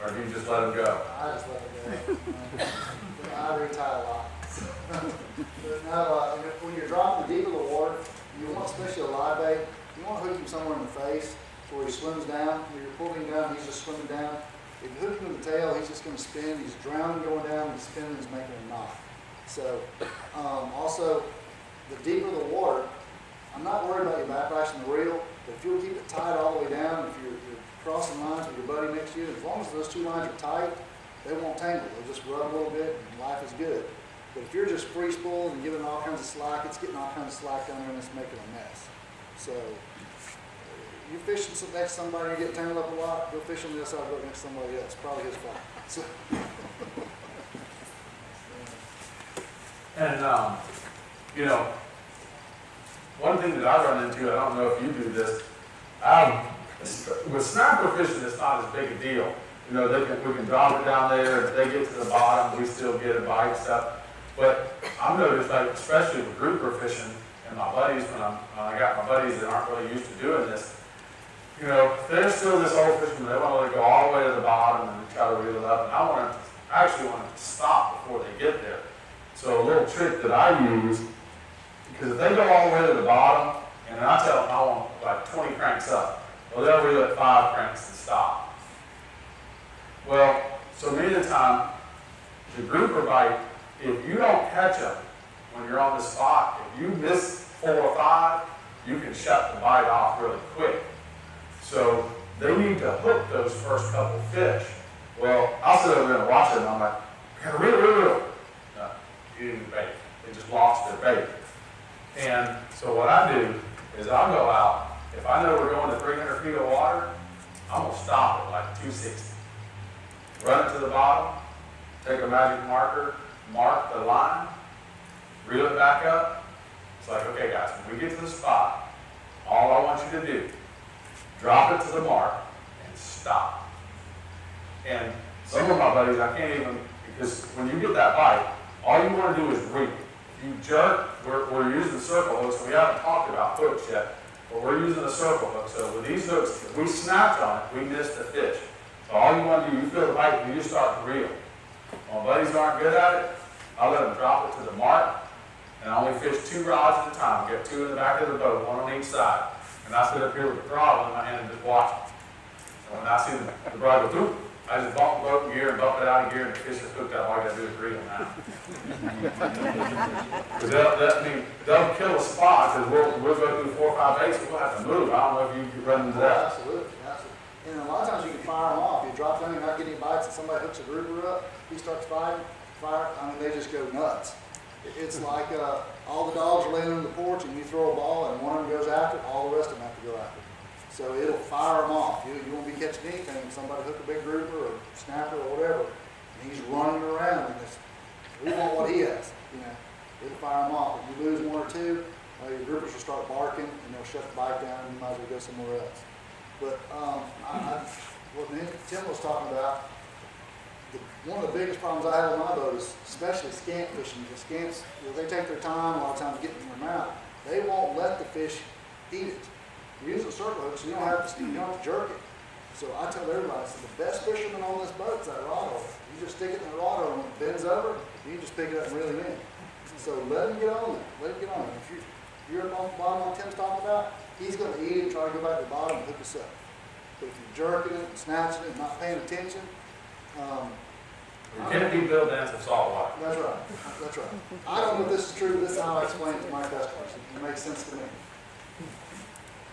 Or do you just let them go? I just let it go. I retie a lot. But now, when you're dropping deep in the water, you want, especially a live bait, you want to hook him somewhere in the face where he swims down. When you're pulling him down, he's just swimming down. If you hook him in the tail, he's just going to spin. He's drowning going down, he's spinning, he's making a knot. So, also, the deeper the water, I'm not worried about your backlash in the reel, but if you'll keep it tight all the way down, if you're crossing lines with your buddy next to you, as long as those 2 lines are tight, they won't tangle. They'll just rub a little bit and life is good. But if you're just free spooling and giving all kinds of slack, it's getting all kinds of slack down there and it's making a mess. So, you're fishing next to somebody and you get tangled up a lot, go fish on the other side of the boat next to somebody else. Probably his fault. So, And, one thing that I run into, I don't know if you do this, with snapper fishing, it's not as big a deal. We can drop it down there, if they get to the bottom, we still get a bite and stuff. But I've noticed, like, especially with grouper fishing, and my buddies, when I got my buddies that aren't really used to doing this, you know, there's still this old fisherman, they want to let it go all the way to the bottom and try to reel it up, and I actually want it to stop before they get there. So a little trick that I use, because if they go all the way to the bottom, and I tell them I want like 20 cranks up, well, they'll reel at 5 cranks and stop. Well, so many of the time, the grouper bite, if you don't catch them when you're on the spot, if you miss 4 or 5, you can shut the bite off really quick. So they need to hook those first couple fish. Well, I'll sit over there and watch it, and I'm like, gotta reel. No, you didn't bait. They just lost their bait. And so what I do is I'll go out. If I know we're going to 300 feet of water, I'm gonna stop at like 260. Run it to the bottom, take a magic marker, mark the line, reel it back up. It's like, okay guys, when we get to the spot, all I want you to do, drop it to the mark and stop. And some of my buddies, I can't even, because when you get that bite, all you want to do is reel. If you jerk, we're using circle hooks, and we haven't talked about hooks yet, but we're using a circle hook. So with these hooks, if we snap on it, we miss the fish. So all you want to do, you feel the bite, and you just start to reel. When my buddies aren't good at it, I let them drop it to the mark, and I only fish 2 rods at a time. Get 2 in the back of the boat, 1 on each side. And I sit up here with the throttle in my hand and just watch it. And when I see the rod go through, I just bump the boat in gear and bump it out of gear, and the fish are cooked out. All I gotta do is reel now. Because they'll kill a spot, because we'll go through 4 or 5 baits, and we'll have to move. I don't know if you could run into that. Absolutely. And a lot of times you can fire them off. You drop them, you're not getting any bites, and somebody hooks a grouper up, he starts fire, I mean, they just go nuts. It's like all the dogs are laying on the porch, and you throw a ball, and one of them goes after it, all the rest of them have to go after it. So it'll fire them off. You won't be catching anything if somebody hook a big grouper or snapper or whatever, and he's running around, and we want what he has, you know. It'll fire them off. If you lose 1 or 2, your groupers will start barking, and they'll shut the bite down, and you might as well go somewhere else. But what Tim was talking about, one of the biggest problems I have on my boat is especially scamp fishing. The scamps, they take their time a lot of times getting in their mouth. They won't let the fish eat it. You're using a circle hook, so you don't have to jerk it. So I tell everybody, I said, the best fisherman on this boat is that rod holder. You just stick it in the rod holder, and when it bends over, you just pick it up and reel it in. So let him get on there. Let him get on there. If you're up on the bottom like Tim's talking about, he's going to eat it and try to go back to the bottom and hook us up. But if you're jerking it and snatching it and not paying attention, You can't be built into salt water. that's right. That's right. I don't know if this is true, but this is how I explain it to my customers. It makes sense to me.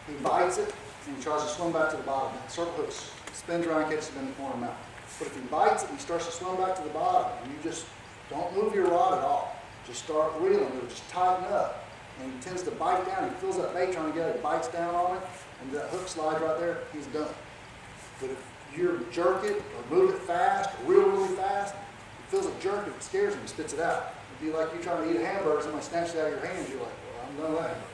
He bites it and he tries to swim back to the bottom. The circle hook spins around and catches him in the corner mouth. But if he bites it and he starts to swim back to the bottom, and you just don't move your rod at all. Just start reeling. It'll just tighten up. And he tends to bite down. He feels that bait trying to get it. He bites down on it, and that hook slides right there. He's done. But if you jerk it or move it fast, or really fast, it feels like jerk. If it scares him, he spits it out. It'd be like you trying to eat a hamburger, somebody snatches it out of your hands. You're like, well, I'm done with that hamburger.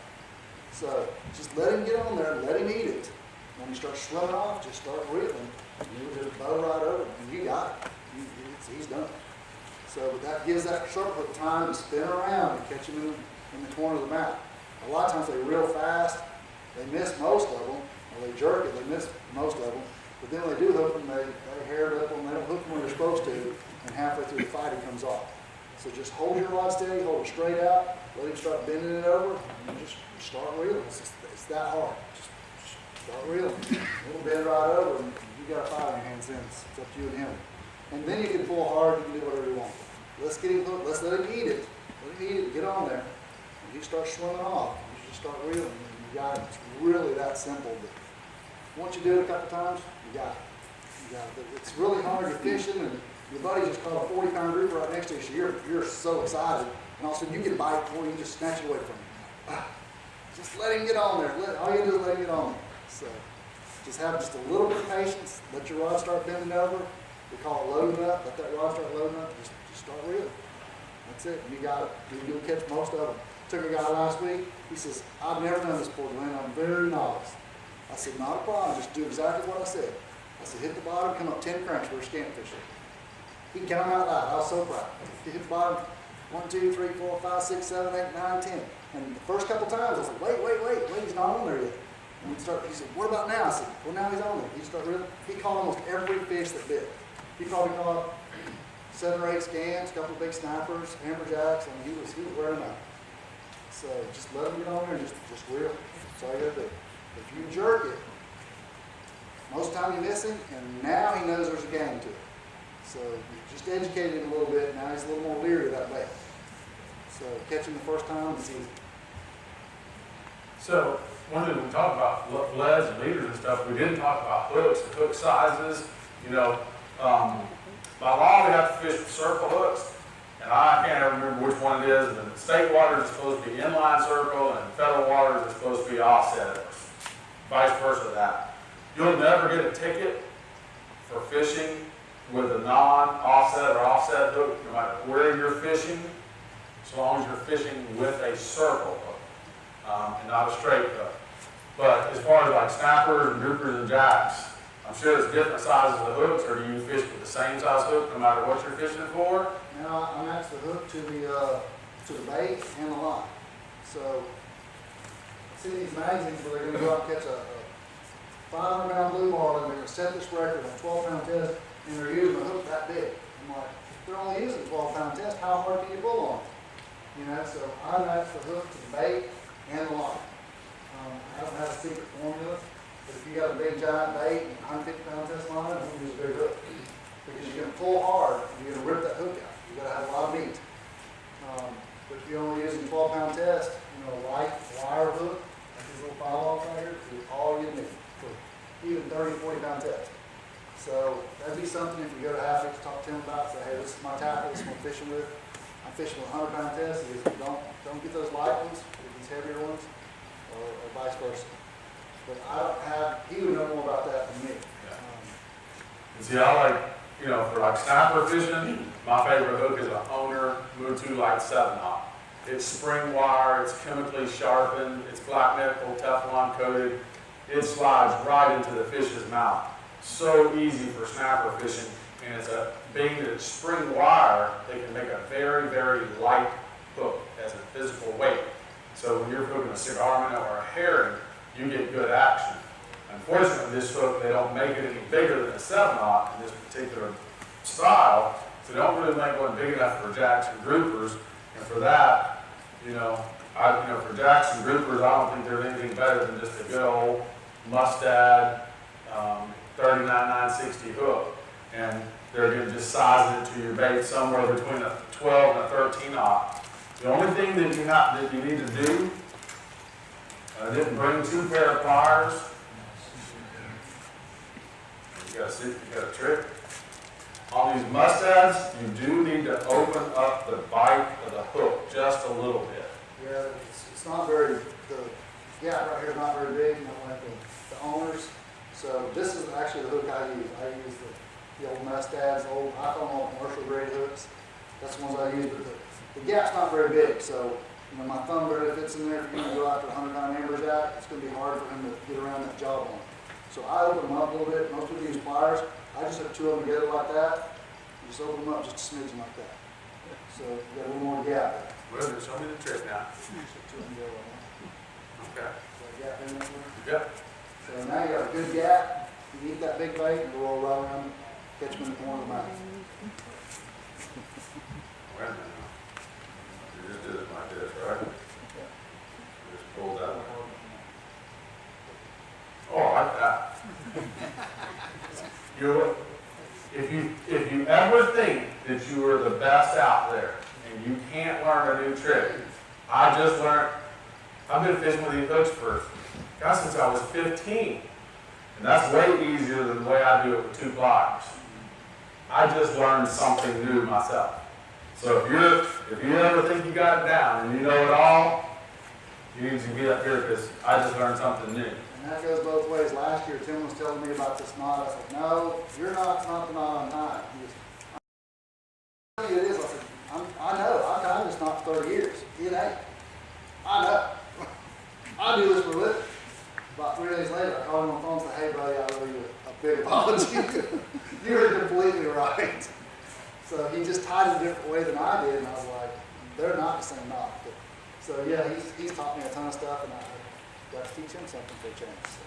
So just let him get on there and let him eat it. When he starts swimming off, just start reeling. You just bow right over it, and you got it. He's done. So but that gives that circle hook time to spin around and catch him in the corner of the mouth. A lot of times they reel fast, they miss most of them, or they jerk it, they miss most of them. But then when they do hook them, they hair it up them, they don't hook them when they're supposed to, and halfway through the fight it comes off. So just hold your rod steady, hold it straight out, let him start bending it over, and just start reeling. It's that hard. Just start reeling. It'll bend right over, and you got a fight in your hands then. It's up to you and him. And then you can pull hard, you can do whatever you want. Let's get him hooked, let's let him eat it. Let him eat it, get on there. And he starts swimming off. You just start reeling, and you got it. It's really that simple. But once you do it a couple times, you got it. You got it. It's really hard. You're fishing, and your buddy just caught a 40-pound grouper right next to you, so you're so excited. And all of a sudden you get a bite before you just snatch it away from him. Just let him get on there. All you do is let him get on there. So just have just a little bit of patience. Let your rod start bending over. We call it loading up. Let that rod start loading up. Just start reeling. That's it. You got it. You'll catch most of them. Took a guy last week. He says, I've never done this before, Glenn. I'm very novice. I said, not a problem. Just do exactly what I said. I said, hit the bottom, come up 10 cranks. We're scamp fishing. He can count them out loud. I was so proud. He hit the bottom. 1, 2, 3, 4, 5, 6, 7, 8, 9, 10. And the first couple times, I was like, wait, he's not on there yet. And he said, what about now? I said, well, now he's on there. He caught almost every fish that bit. He probably caught 7 or 8 scams, a couple of big snappers, amberjacks, and he was wearing out. So just let him get on there and just reel. That's all you gotta do. If you jerk it, most of the time you miss him, and now he knows there's a game to it. So you just educated him a little bit, now he's a little more leery of that bait. So catch him the first time, it's easy. So, one thing we talked about leads and leaders and stuff, we didn't talk about hooks and hook sizes. You know, by law we have to fish with circle hooks, and I can't ever remember which one it is. And state waters is supposed to be inline circle, and federal waters is supposed to be offset hooks. Vice versa that. You'll never get a ticket for fishing with a non-offset or offset hook, no matter where you're fishing, as long as you're fishing with a circle hook, and not a straight hook. But as far as like snappers and groupers and jacks, I'm sure there's different sizes of hooks, or do you fish with the same size hook no matter what you're fishing for? Now I match the hook to the bait and the line. So I see these magazines where they're going to go out and catch a 500-pound blue marlin, and they're going to set this record on a 12-pound test, and they're using a hook that big. I'm like, if they're only using a 12-pound test, how hard can you pull on it? You know, so I match the hook to the bait and the line. I don't have a secret formula, but if you got a big giant bait and 150-pound test line, I'm going to use a big hook. Because you're going to pull hard, and you're going to rip that hook out. You've got to have a lot of meat. But if you're only using 12-pound test, you know, a light wire hook, like these little firewall fighters, is all you need for even 30, 40-pound test. So that'd be something if you go to Half Hitch, talk to him about, say, hey, this is my tackle, this is what I'm fishing with. I'm fishing with 100-pound test. Don't get those light ones, get these heavier ones, or vice versa. But I don't have, he would know more about that than me. And see, I like, you know, for like snapper fishing, my favorite hook is an Owner Move-2 Light 7-aught. It's spring wire, it's chemically sharpened, it's black nickel, Teflon coated. It slides right into the fish's mouth. So easy for snapper fishing, and being that it's spring wire, they can make a very, very light hook as a physical weight. So when you're hooking a cigar minnow or a herring, you get good action. Unfortunately, this hook, they don't make it any bigger than a 7-aught in this particular style, so they don't really make one big enough for jacks and groupers. And for that, you know, for jacks and groupers, I don't think there's anything better than just a good old Mustad 39-960 hook. And they're going to just size it to your bait somewhere between a 12 and a 13-aught. The only thing that you need to do, I didn't bring 2 pair of pliers. You got a trick. On these mustads, you do need to open up the bite of the hook just a little bit. Yeah, it's not very, the gap right here is not very big, not like the Owners. So this is actually the hook I use. I use the old mustads, I call them all commercial grade hooks. That's the ones I use, but the gap's not very big. So, you know, my thumb barely fits in there. If you're going to go after a 100-pound amberjack, it's going to be hard for him to get around that jawbone. So I open them up a little bit. Most people use pliers. I just have 2 of them together like that. You just open them up just a smidgen like that. So you got a little more gap. Well, show me the trick now. So 2 of them together like that. Okay. So a gap in there. Yep. So now you got a good gap. You eat that big bait and roll right around it. Catch them in the corner of the mouth. Wait a minute. You just did it like this, right? You just pulled that. Oh, I like that. If you ever think that you are the best out there and you can't learn a new trick, I've been fishing with these hooks since I was 15. And that's way easier than the way I do it with 2 pliers. I just learned something new myself. So if you ever think you got it down and you know it all, you need to get up here because I just learned something new. And that goes both ways. Last year, Tim was telling me about this knot. I said, no, your knot's not the knot on time. He goes, I tell you it is. I said, I know. I've done this knot for 30 years. It ain't. I know. I do this for a living. About 3 days later, I called him on the phone and said, hey, buddy, I owe you a big apology. You were completely right. So he just tied it a different way than I did, and I was like, they're not the same knot. But, so yeah, he's taught me a ton of stuff, and got to teach him something for a change. So.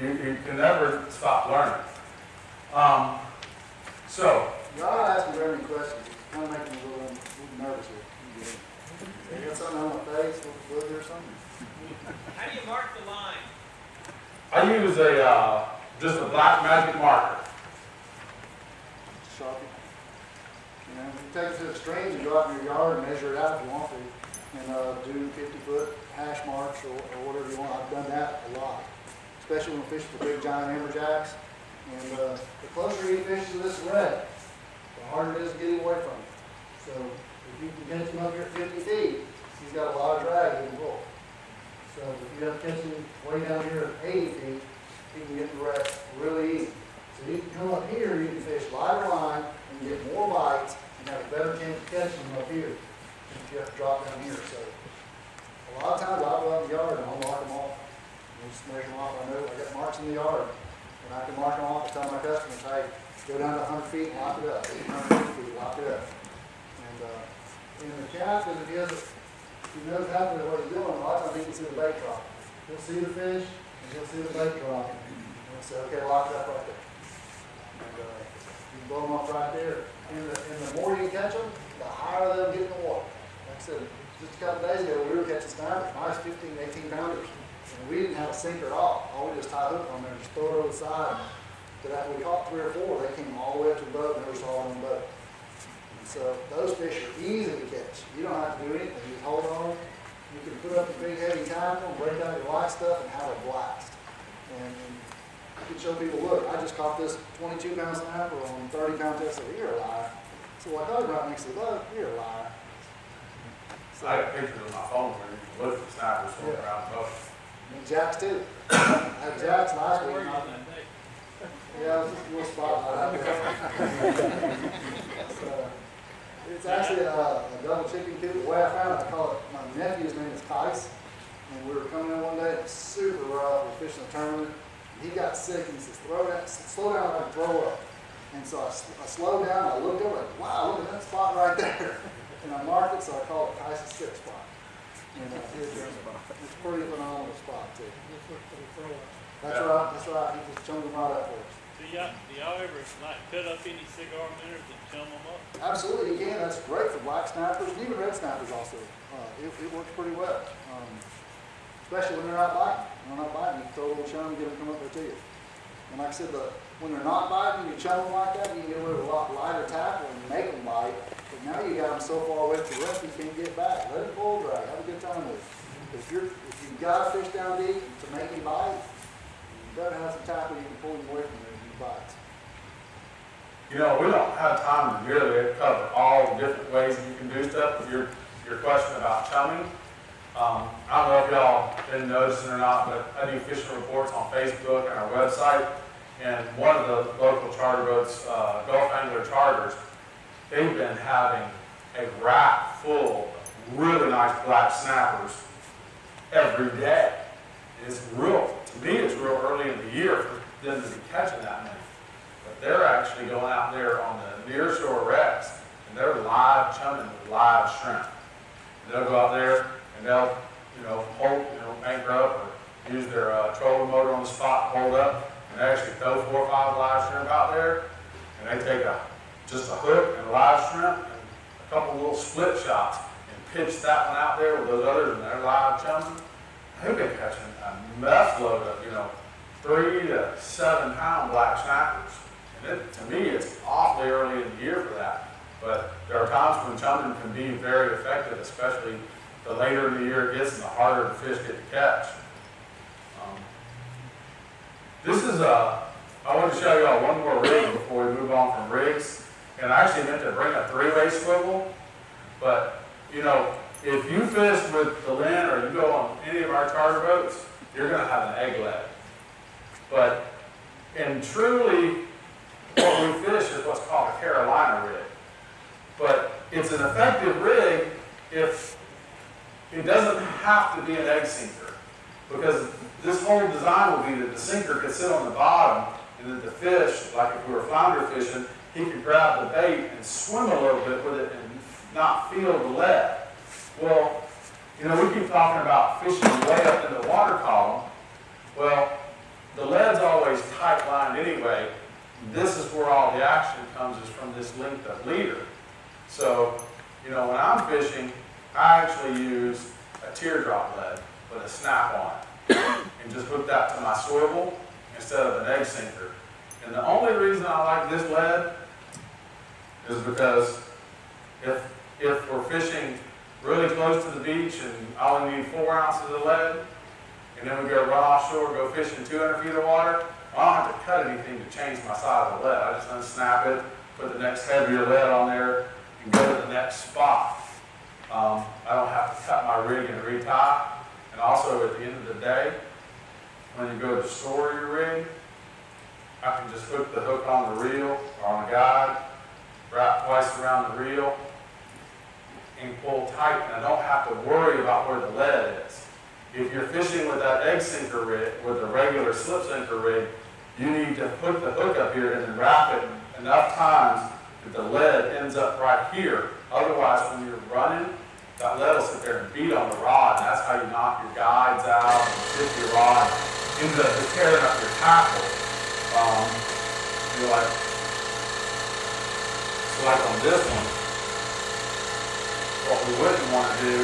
You can never stop learning. So, Y'all not asking very many questions. It's kind of making me a little nervous here. You got something on my face with or something? How do you mark the line? I use just a black magic marker. Sharpie. You know, you take it to the extremes and go out in your yard and measure it out if you want to, and do 50-foot hash marks or whatever you want. I've done that a lot, especially when fishing for big giant amberjacks. And the closer he fishes to this red, the harder it is to get him away from it. So if you can catch him up here at 50 feet, he's got a lot of drag he can pull. So if you have to catch him way down here at 80 feet, he can get the rest really easy. So you can come up here, you can fish lighter line and get more bites and have a better chance of catching them up here than if you have to drop down here. So a lot of times I'll go out in the yard and I'll mark them off. And just measure them off. I know I got marks in the yard. And I can mark them off and tell my customers, hey, go down to 100 feet and lock it up. 150 feet, lock it up. And the captain, if he knows halfway what he's doing, a lot of times he can see the bait drop. He'll see the fish and he'll see the bait drop. And he'll say, okay, lock it up right there. And you can blow them off right there. And the more you catch them, the higher they'll get in the water. Like I said, just a couple days ago, we were catching snappers, nice 15, 18 pounders. And we didn't have a sinker at all. All we just tie a hook on there and just throw it over the side. But after we caught 3 or 4, they came all the way up to the boat and never saw it on the boat. And so those fish are easy to catch. You don't have to do anything. You just hold on. You can put up a big heavy tackle, break out your light stuff, and have a blast. And you can show people, look, I just caught this 22-pound snapper on 30-pound test. I said, you're a liar. So I thought right next to the boat, you're a liar. So, I got pictures on my phone where you can look at the snappers going around the boat. and jacks too. I had jacks last week. Yeah, it was just a little spot out there. It's actually a double chicken coop. The way I found it, I call it, my nephew's name is Tice. And we were coming in one day, it was super rough, we were fishing a tournament. He got sick and he says, slow down, I can throw up. And so I slowed down, I looked over, like, wow, look at that spot right there. And I marked it, so I call it Tice's sick spot. And it's a pretty phenomenal spot too. That's right, he just chunks them right up for us. Do y'all ever like cut up any cigar minnows and chum them up? Absolutely, you can. That's great for black snappers and even red snappers also. It works pretty well, especially when they're not biting. When they're not biting, you can throw a little chum and get them to come up there to you. And like I said, when they're not biting, you chum them like that, you can get away with a lot lighter tackle and make them bite. But now you got them so far away from the rest, you can't get back. Let it pull drag. Have a good time with it. If you've got a fish down deep to make him bite, you better have some tackle you can pull him away from there. Bites. You know, we don't have time to really cover all the different ways that you can do stuff. Your question about chumming, I don't know if y'all been noticing or not, but I do fishing reports on Facebook and our website. And one of the local charter boats, Gulf Angler Charters, they've been having a rack full of really nice black snappers every day. And it's real, to me, it's real early in the year for them to be catching that many. But they're actually going out there on the near shore wrecks and they're live chumming with live shrimp. And they'll go out there and they'll, anchor up or use their trolling motor on the spot, hold up, and they actually throw 4 or 5 live shrimp out there. And they take just a hook and a live shrimp and a couple little split shots and pitch that one out there with those others and they're live chumming. They've been catching a mess load of, 3 to 7 pound black snappers. And to me, it's awfully early in the year for that. But there are times when chumming can be very effective, especially the later in the year it gets and the harder the fish get to catch. I want to show you all one more rig before we move on from rigs. And I actually meant to bring a 3-way swivel. But, if you fish with the Lynn or you go on any of our charter boats, you're going to have an egg leg. And truly, what we fish is what's called a Carolina rig. But it's an effective rig if it doesn't have to be an egg sinker. Because this whole design will be that the sinker could sit on the bottom and that the fish, like if we were flounder fishing, he could grab the bait and swim a little bit with it and not feel the lead. Well, You know, we keep talking about fishing way up in the water column. Well, the lead's always tight lined anyway. This is where all the action comes, is from this length of leader. So, you know, when I'm fishing, I actually use a teardrop lead with a snap on it and just hook that to my swivel instead of an egg sinker. And the only reason I like this lead is because if we're fishing really close to the beach and I only need 4 ounces of lead, and then we go run offshore, go fishing 200 feet of water, I don't have to cut anything to change my side of the lead. I just unsnap it, put the next heavier lead on there, and go to the next spot. I don't have to cut my rig and retie. And also at the end of the day, when you go to store your rig, I can just hook the hook on the reel or on the guide, wrap twice around the reel, and pull tight, and I don't have to worry about where the lead is. If you're fishing with that egg sinker rig, with a regular slip sinker rig, you need to put the hook up here and then wrap it enough times that the lead ends up right here. Otherwise, when you're running, that lead will sit there and beat on the rod, and that's how you knock your guides out and tip your rod, ends up just tearing up your tackle. You're like, so like on this one, what we wouldn't want to do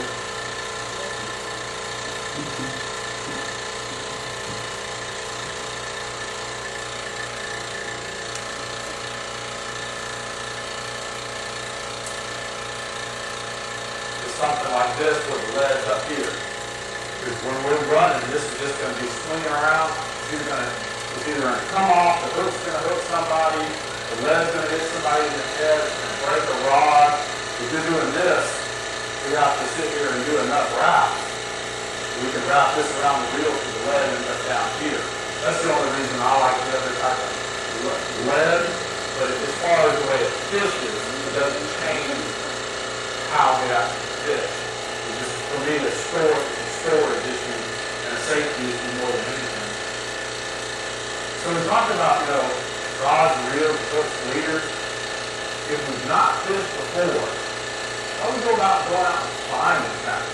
is something like this where the lead's up here. Because when we're running, this is just going to be swinging around. It's either going to come off, the hook's going to hook somebody, the lead's going to hit somebody in the head, it's going to break a rod. If you're doing this, we have to sit here and do enough wraps. We can wrap this around the reel so the lead ends up down here. That's the only reason I like the other type of lead. But as far as the way it fishes, it doesn't change how we actually fish. It's just, for me, it's a storage issue and a safety issue more than anything. So we're talking about, you know, rods and reels, hooks, and leaders. If we've not fished before, how do we go about going out and finding that?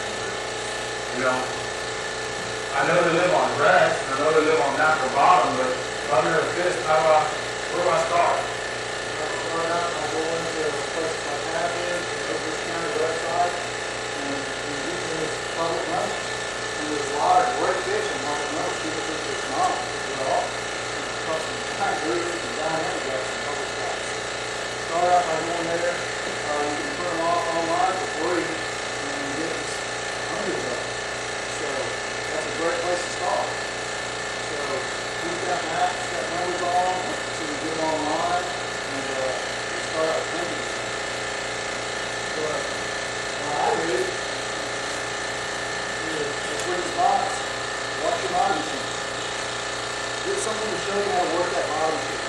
You know, I know they live on wrecks, and I know they live on natural bottom, but if I've never fished, where do I start? Start out by going to a place like Amberjack, the Hitch County website, and using this public money. And there's a lot of great fishing, like most people think it's not, at all. Because sometimes we're fishing down Amberjack and public spots. Start out by going there. You can put them off online for free and get hundreds of them. So that's a great place to start. So we've got maps, got numbers on, so you get them online and start out thinking. But what I do is the free spots, watch your bottom machine. Get someone to show you how to work that bottom machine.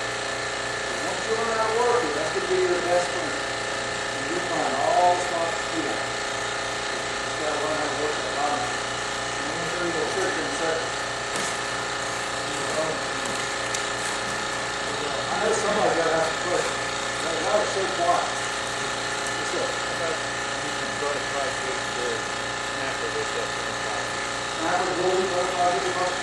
Once you learn how to work it, that's going to be your best friend. You find all spots to do that. You just got to learn how to work that bottom. I'm going to show you a trick in a second. I know somebody's got to ask a question. That was so quiet. What's up? Snapper, golden, butterfly,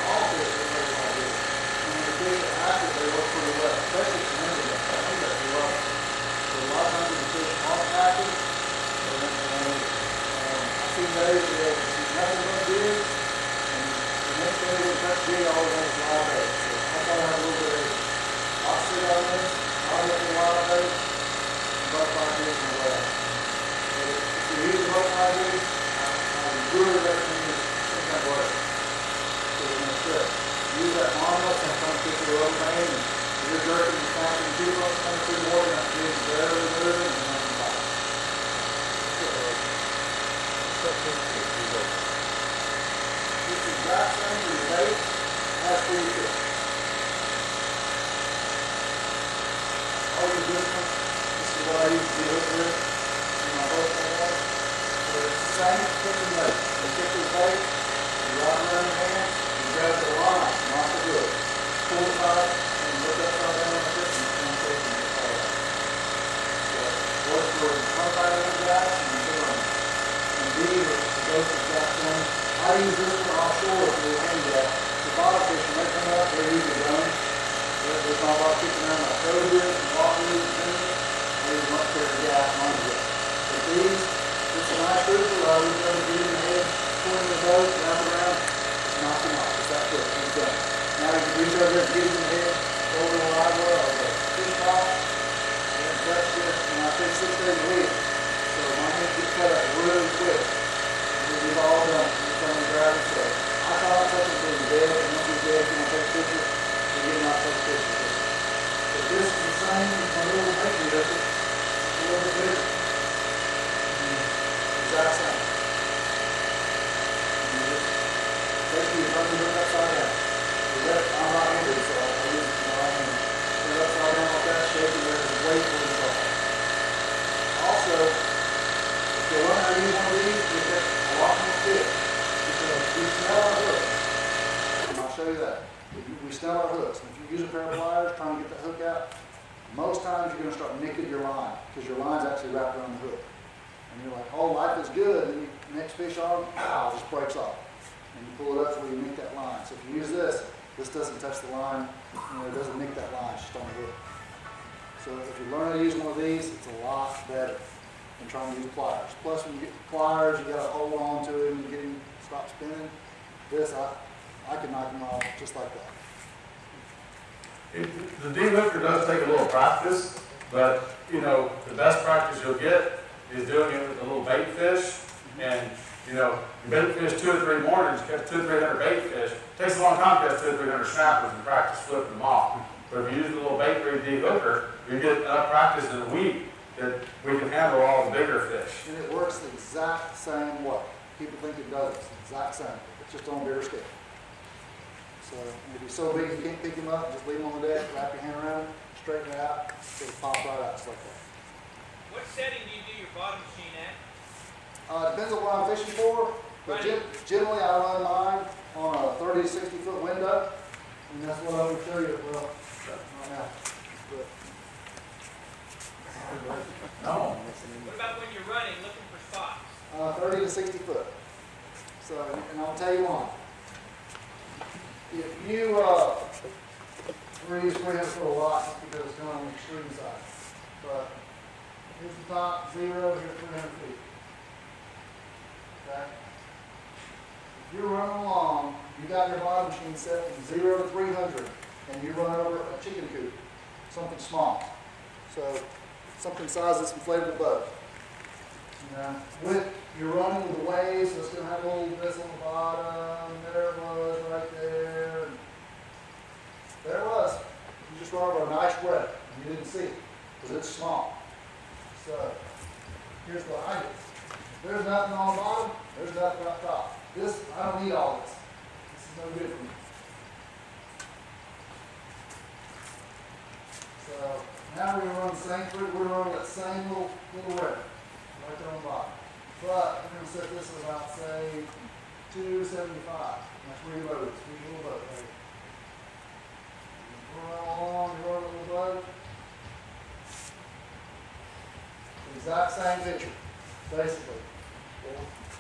all fish are butterfly fish. And when the fish are active, they work pretty well. Especially if you're into that. I think that's love. So a lot of times when the fish aren't active, I've seen days where they see nothing but jigs, and the next day they touch jig, all they have is wild eggs. So I try to have a little bit of opposite on this. I'll look at wild eggs, and butterfly jigs in the well. But if you're using butterfly jigs, I really recommend you some kind of work. So you're going to trip. Use that marmot, sometimes get your own pain, and you're jerking and snapping too much, coming through the water, and that jig's barely moving, and nothing about it. It's the exact same for your bait as for your fish. All your difference, this is what I use to deal with in my boat anymore. So it's the same fishing bait. You get your bait, you wrap it around your hand, you grab the line, not the hook. Pull it tight, and look upside down on the fish, and it's going to take and fall out. So work for 25 inch guys, and you're doing. And B, the both the exact same. I use this for offshore for the Amberjack. The bottom fish, when they come up, they're usually running. There's not a lot of kicking around like Wahoo and Wahoo and Tuna. They use much better gas and Amberjack. But these, it's a nice grouper. I would never get in the head, pull in the boat, wrap around, just knock them off. It's that quick. It's done. Now you can reach over there and get in the head, over the live well, or the fish box, and that's just, and I fish 6 days a week. So my hands get cut up really quick. And we've all done it. You're trying to grab it. So I call it something until he's dead, and once he's dead, you want to take a picture, you get him out to take a picture. But this is the same, a little picture of it, a little bit bigger. Exact same. Basically, you're running it upside down. I'm not handed, so I use it in my hand. Turn it upside down like that, shake it, there's a weight for the ball. Also, if you learn how to use one of these, you get a lot more fit. Because we snell our hooks. And I'll show you that. We snell our hooks. And if you use a pair of pliers trying to get that hook out, most times you're going to start nicking your line because your line's actually wrapped around the hook. And you're like, oh, life is good. And then you next fish on, pow, just breaks off. And you pull it up so you nick that line. So if you use this doesn't touch the line, it doesn't nick that line, it's just on the hook. So if you learn how to use one of these, it's a lot better than trying to use pliers. Plus when you get pliers, you gotta hold on to him and get him to stop spinning. This, I can knock him off just like that. The de-hooker does take a little practice, but the best practice you'll get is doing it with a little bait fish. And you bait fish 2 or 3 mornings, catch 200 or 300 bait fish. It takes a long time to catch 200 or 300 snappers and practice flipping them off. But if you use a little bait rig de-hooker, you get enough practice in a week that we can handle all the bigger fish. And it works the exact same way. People think it does. It's the exact same. It's just on a bigger scale. So if he's so big you can't pick him up, just leave him on the deck, wrap your hand around, straighten it out, it'll pop right out just like that. What setting do you do your bottom machine at? Depends on what I'm fishing for, but generally I run mine on a 30 to 60 foot window, and that's what I'm going to show you right now. No. What about when you're running, looking for spots? 30 to 60 foot. So, and I'll tell you why. If you, we're using 300 foot a lot just because it's kind of on the extreme side. But here's the top, 0, here's 300 feet. Okay? If you're running along, you got your bottom machine set from 0 to 300, and you run over a chicken coop, something small. So, something size this inflatable boat. You're running with the waves, so it's going to have a little this on the bottom. There it was, right there. There it was. You just run over a nice wreck, and you didn't see it because it's small. So, here's what I do. If there's nothing on the bottom, there's nothing up top. This, I don't need all this. This is no good for me. So, now we're going to run the same, we're going to run that same little wreck right there on the bottom. But we're going to set this at about, say, 275. That's where your boat is. Here's your little boat right here. You run along, you run a little boat. The exact same picture, basically.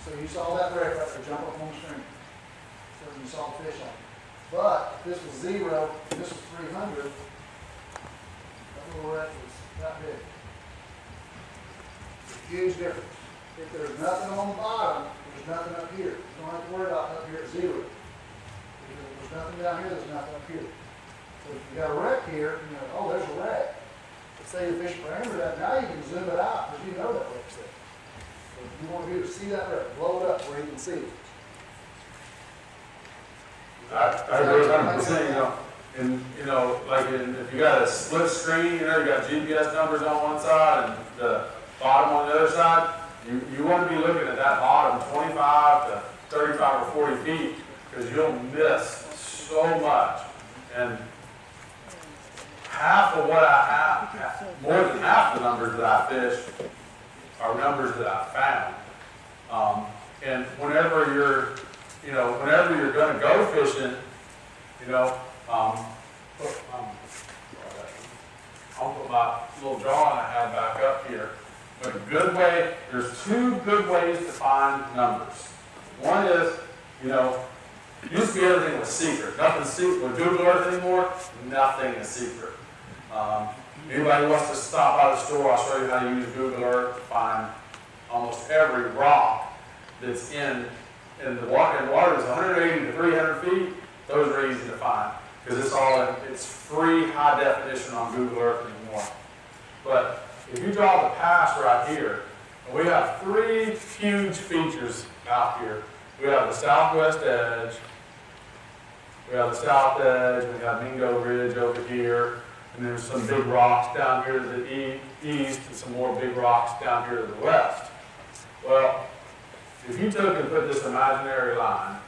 So you saw that wreck right there jump up on the stream. So you saw the fish on it. But if this was 0, and this was 300, that little wreck was that big. It's a huge difference. If there's nothing on the bottom, there's nothing up here. You don't have to worry about up here at 0. If there's nothing down here, there's nothing up here. So if you got a wreck here, oh, there's a wreck. Let's say you're fishing for Amberjack, now you can zoom it out because you know that wreck's there. So if you want to be able to see that wreck, blow it up where you can see it. I agree 100%, and like if you got a split screen, you got GPS numbers on one side and the bottom on the other side, you want to be looking at that bottom 25 to 35 or 40 feet because you'll miss so much. And half of what I have, more than half the numbers that I fish are numbers that I found. And whenever you're going to go fishing, I'll put my little drawing I had back up here. But a good way, there's 2 good ways to find numbers. One is, used to be everything was secret. Nothing's secret. With Google Earth anymore, nothing is secret. Anybody wants to stop by the store, I'll show you how to use Google Earth to find almost every rock that's in the water. And water is 180 to 300 feet. Those are easy to find because it's free high definition on Google Earth anymore. But if you draw the pass right here, and we have 3 huge features out here. We have the southwest edge, we have the south edge, we have Mingo Ridge over here, and there's some big rocks down here to the east and some more big rocks down here to the west. Well, if you took and put this imaginary line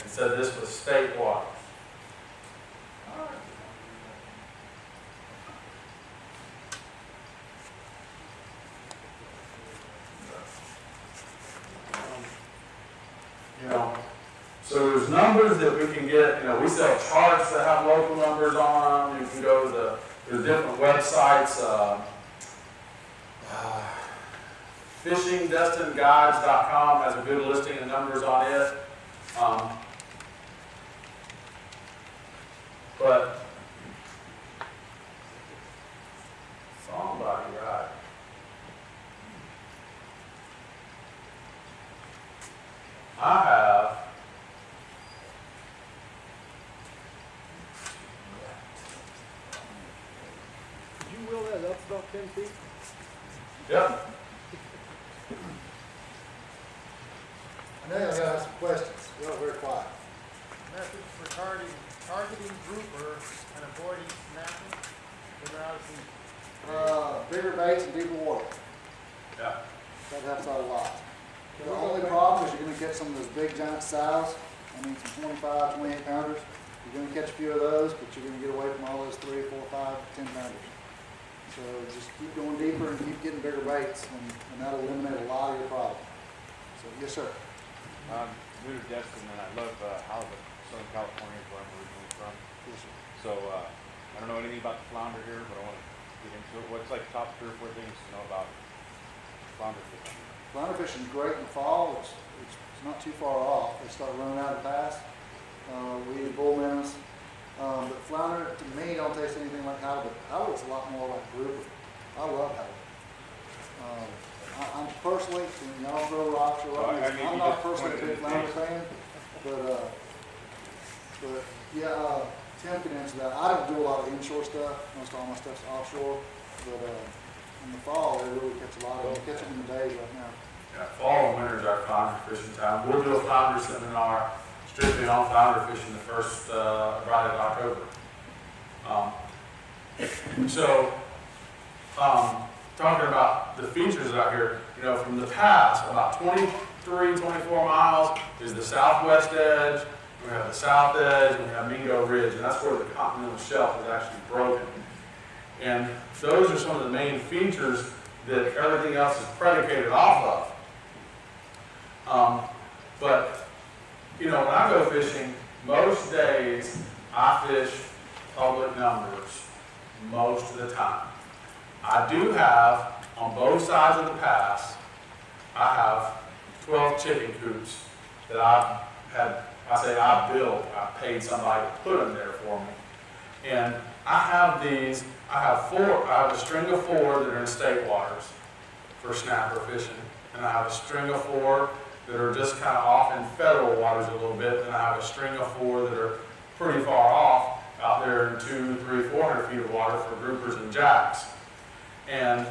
and said this was state waters, so there's numbers that we can get. We sell charts that have local numbers on them. You can go to there's different websites. Fishing Destin Guides.com has a good listing of numbers on it. But somebody, right? I have Did you wheel that up about 10 feet? Yep. I know y'all got some questions. Y'all very quiet. Methods for targeting grouper and avoiding snapping. They're obviously Bigger baits and deeper water. Yeah. That helps out a lot. The only problem is you're going to catch some of those big giant sows. Some 25, 28 pounders. You're going to catch a few of those, but you're going to get away from all those 3, 4, 5, 10 pounders. So just keep going deeper and keep getting bigger baits, and that'll eliminate a lot of your problem. So yes, sir. I'm new to Destin, and I love halibut. Southern California is where I'm originally from. Yes, sir. So I don't know anything about the flounder here, but I want to get into it. What's like top 3 or 4 things to know about flounder fishing? Flounder fishing is great in the fall. It's not too far off. They start running out of bass. We eat bull minnows. But flounder, to me, don't taste anything like halibut. Halibut's a lot more like grouper. I love halibut. I'm personally, y'all throw rocks or whatever. I'm not personally a big flounder fan, but yeah, Tim can answer that. I don't do a lot of inshore stuff. Most all my stuff's offshore, but in the fall they really catch a lot of them. Catch them in the days right now. Yeah, fall and winter is our flounder fishing time. We'll do a flounder seminar strictly on flounder fishing the first Friday of October. Talking about the features out here, from the past, about 23, 24 miles is the southwest edge. We have the south edge, and we have Mingo Ridge, and that's where the continental shelf is actually broken. And those are some of the main features that everything else is predicated off of. But when I go fishing, most days I fish public numbers most of the time. I do have, on both sides of the pass, I have 12 chicken coops that I built. I paid somebody to put them there for me. And I have a string of 4 that are in state waters for snapper fishing. And I have a string of 4 that are just kind of off in federal waters a little bit. And I have a string of 4 that are pretty far off out there in 200, 300, 400 feet of water for groupers and jacks. And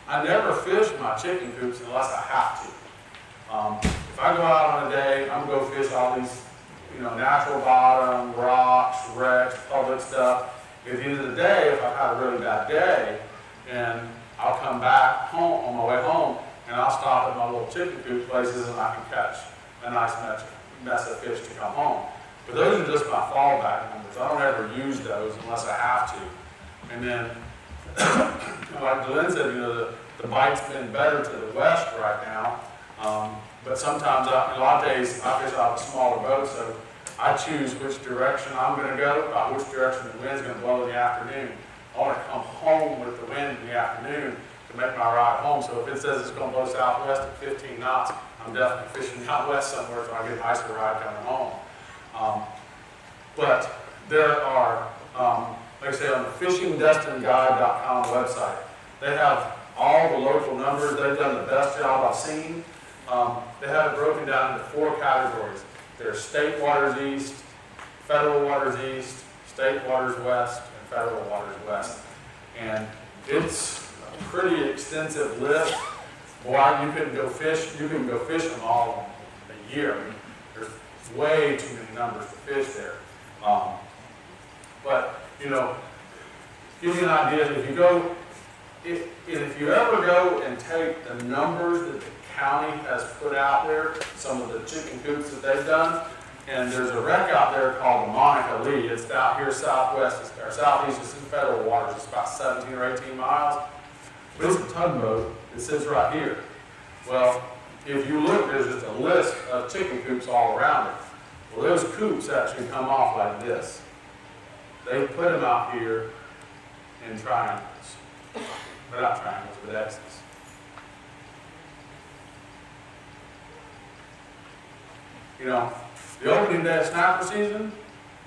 I never fish my chicken coops unless I have to. If I go out on a day, I'm going to go fish all these, natural bottom, rocks, wrecks, public stuff. At the end of the day, if I've had a really bad day, and I'll come back home on my way home, and I'll stop at my little chicken coop places, and I can catch a nice mess of fish to come home. But those are just my fallback numbers. I don't ever use those unless I have to. And then, like Glenn said, the bite's been better to the west right now. But sometimes, a lot of days, I fish out of a smaller boat, so I choose which direction I'm going to go, about which direction the wind's going to blow in the afternoon. I want to come home with the wind in the afternoon to make my ride home. So if it says it's gonna blow southwest at 15 knots, I'm definitely fishing out west somewhere so I get an nicer ride coming home. But there are, like I say, on the fishingdestinguide.com website, they have all the local numbers. They've done the best job I've seen. They have it broken down into 4 categories. There's state waters east, federal waters east, state waters west, and federal waters west. And it's a pretty extensive list. Boy, you can go fish them all in a year. I mean, there's way too many numbers to fish there. But, you know, give you an idea, if you ever go and take the numbers that the county has put out there, some of the chicken coops that they've done, and there's a wreck out there called the Monica Lee. It's down here southwest, or southeast, it's in federal waters. It's about 17 or 18 miles. But it's a tugboat. It sits right here. Well, if you look, there's just a list of chicken coops all around it. Well, those coops actually come off like this. They put them out here in triangles. They're not triangles, but X's. You know, the opening day of snapper season,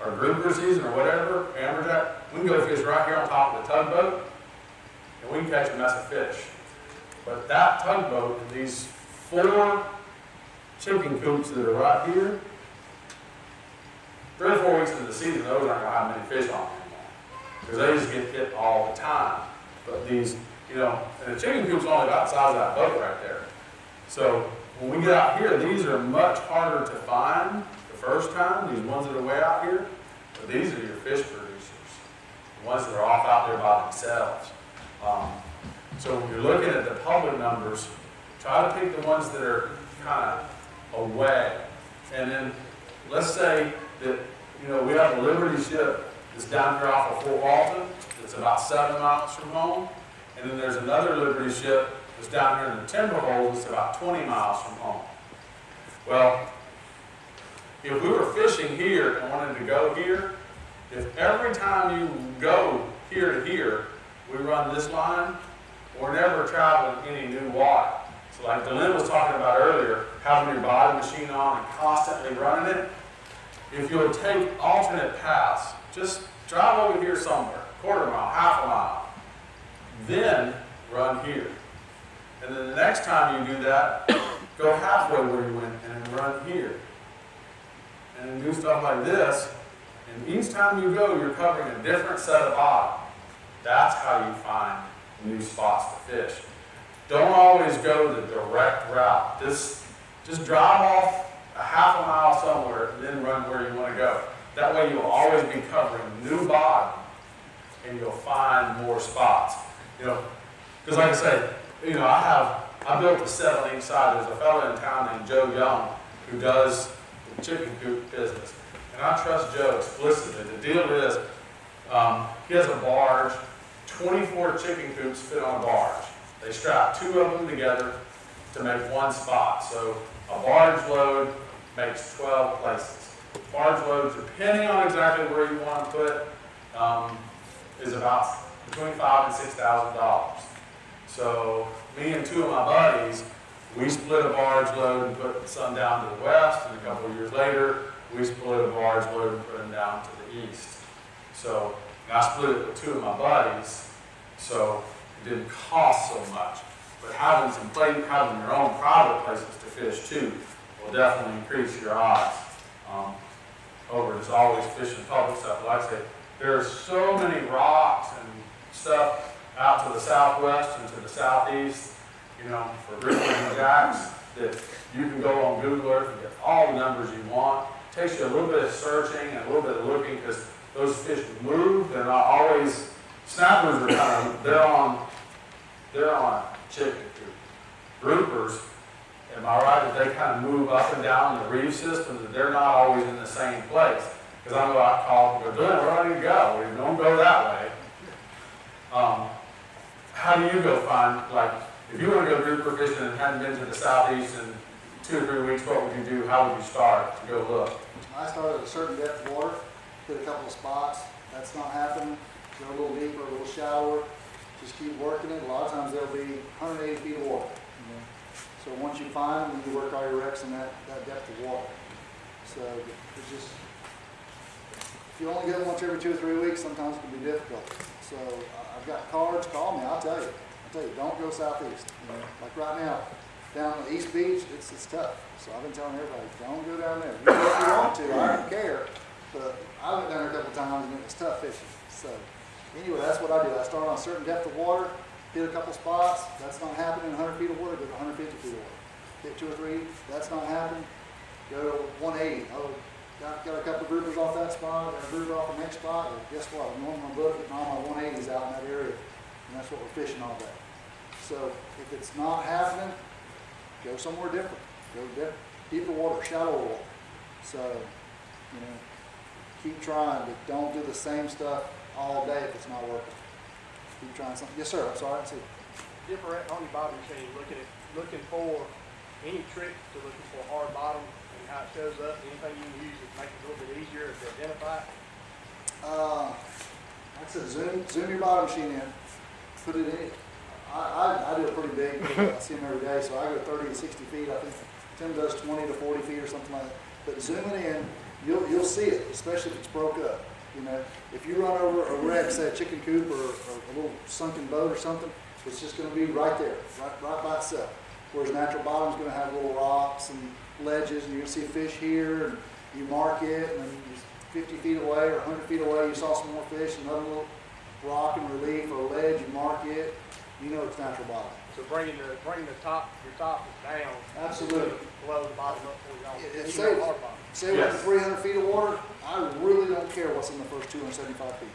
or grouper season, or whatever, Amberjack, we can go fish right here on top of the tugboat, and we can catch a mess of fish. But that tugboat and these 4 chicken coops that are right here, 3 or 4 weeks into the season, those aren't going to have many fish on them anymore. Because they just get hit all the time. But these, you know, and the chicken coop's only about the size of that boat right there. So when we get out here, these are much harder to find the first time, these ones that are way out here. But these are your fish producers, the ones that are off out there by themselves. So when you're looking at the public numbers, try to pick the ones that are kind of away. And then let's say that, you know, we have a Liberty ship that's down here off of Fort Walton. It's about 7 miles from home. And then there's another Liberty ship that's down here in the Timberholes. It's about 20 miles from home. Well, if we were fishing here and wanted to go here, if every time you go here to here, we run this line, we're never traveling any new water. So like Dylan was talking about earlier, having your bottom machine on and constantly running it, if you would take alternate paths, just drive over here somewhere, 1/4 mile, 1/2 mile, then run here. And then the next time you do that, go halfway where you went and then run here. And then do stuff like this. And each time you go, you're covering a different set of bottom. That's how you find new spots to fish. Don't always go the direct route. Just drive off a 1/2 mile somewhere and then run where you want to go. That way you'll always be covering new bottom and you'll find more spots. You know, because like I say, you know, I built a 7-inch side. There's a fellow in town named Joe Young who does the chicken coop business. And I trust Joe explicitly. The deal is, he has a barge, 24 chicken coops fit on a barge. They strap 2 of them together to make 1 spot. So a barge load makes 12 places. Barge load, depending on exactly where you want to put, is about between $5,000 and $6,000. So me and 2 of my buddies, we split a barge load and put some down to the west, and a couple of years later, we split a barge load and put them down to the east. So, and I split it with 2 of my buddies, so it didn't cost so much. But having your own private places to fish too will definitely increase your odds over just always fishing public stuff. Like I say, there's so many rocks and stuff out to the southwest and to the southeast, you know, for groupers and jacks, that you can go on Google Earth and get all the numbers you want. It takes you a little bit of searching and a little bit of looking because those fish move. They're not always, snappers are kind of, they're on chicken coop. Groupers, am I right that they kind of move up and down the reef system, that they're not always in the same place? Because I know I call them, go, where do I need to go? We don't go that way. How do you go find, like, if you want to go grouper fishing and hadn't been to the southeast in 2 or 3 weeks, what would you do? How would you start to go look? I started at a certain depth of water, hit a couple of spots. That's not happening. Go a little deeper, a little shallower. just keep working it. A lot of times there'll be 180 feet of water. You know? So once you find them, you work all your wrecks in that depth of water. So it's just, if you only get once every 2 or 3 weeks, sometimes it can be difficult. So I've got cards, call me, I'll tell you. Don't go southeast. You know? Like right now, down on the East Beach, it's tough. So I've been telling everybody, don't go down there. You go if you want to, I don't care. But I went down there a couple times and it was tough fishing. So anyway, that's what I do. I start on a certain depth of water, hit a couple spots. That's not happening, 100 feet of water, go to 150 feet of water. Hit 2 or 3, that's not happening, go to 180. Oh, got a couple of groupers off that spot, got a grouper off the next spot. Well, guess what? I'm on my book getting all my 180s out in that area. And that's what we're fishing all day. So if it's not happening, go somewhere different. Go different. Deeper water, shallower water. So, you know, keep trying, but don't do the same stuff all day if it's not working. Keep trying something. Yes, sir. I'm sorry. I see. Different on your bottom machine, looking for any trick to looking for a hard bottom and how it shows up. Anything you can use to make it a little bit easier to identify. Like I said, zoom your bottom machine in, put it in. I do it pretty big. I see them every day, so I go 30 to 60 feet. I think Tim does 20 to 40 feet or something like that. But zoom it in, you'll see it, especially if it's broke up. You know, if you run over a wreck, say a chicken coop or a little sunken boat or something, it's just going to be right there, right by itself. Whereas natural bottom's going to have little rocks and ledges, and you're going to see fish here, and you mark it, and then you're 50 feet away or 100 feet away, you saw some more fish, another little rock in relief or a ledge, you mark it, you know it's natural bottom. So bringing your top down. Absolutely. Blow the bottom up for y'all. Say we're at 300 feet of water, I really don't care what's in the first 275 feet.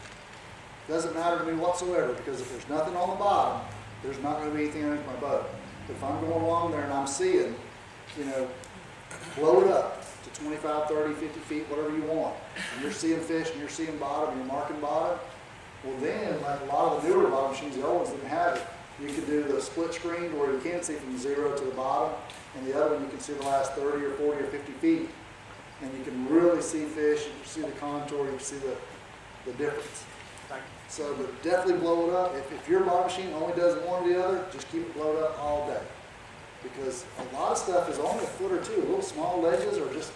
Doesn't matter to me whatsoever, because if there's nothing on the bottom, there's not going to be anything underneath my boat. If I'm going along there and I'm seeing, you know, blow it up to 25, 30, 50 feet, whatever you want, and you're seeing fish and you're seeing bottom and you're marking bottom, well then, like a lot of the newer bottom machines, the old ones didn't have it. You could do the split screen where you can see from 0 to the bottom, and the other one you can see the last 30 or 40 or 50 feet. And you can really see fish, you can see the contour, you can see the difference. So but definitely blow it up. If your bottom machine only does one or the other, just keep it blowed up all day. Because a lot of stuff is only a foot or two. Little small ledges are just,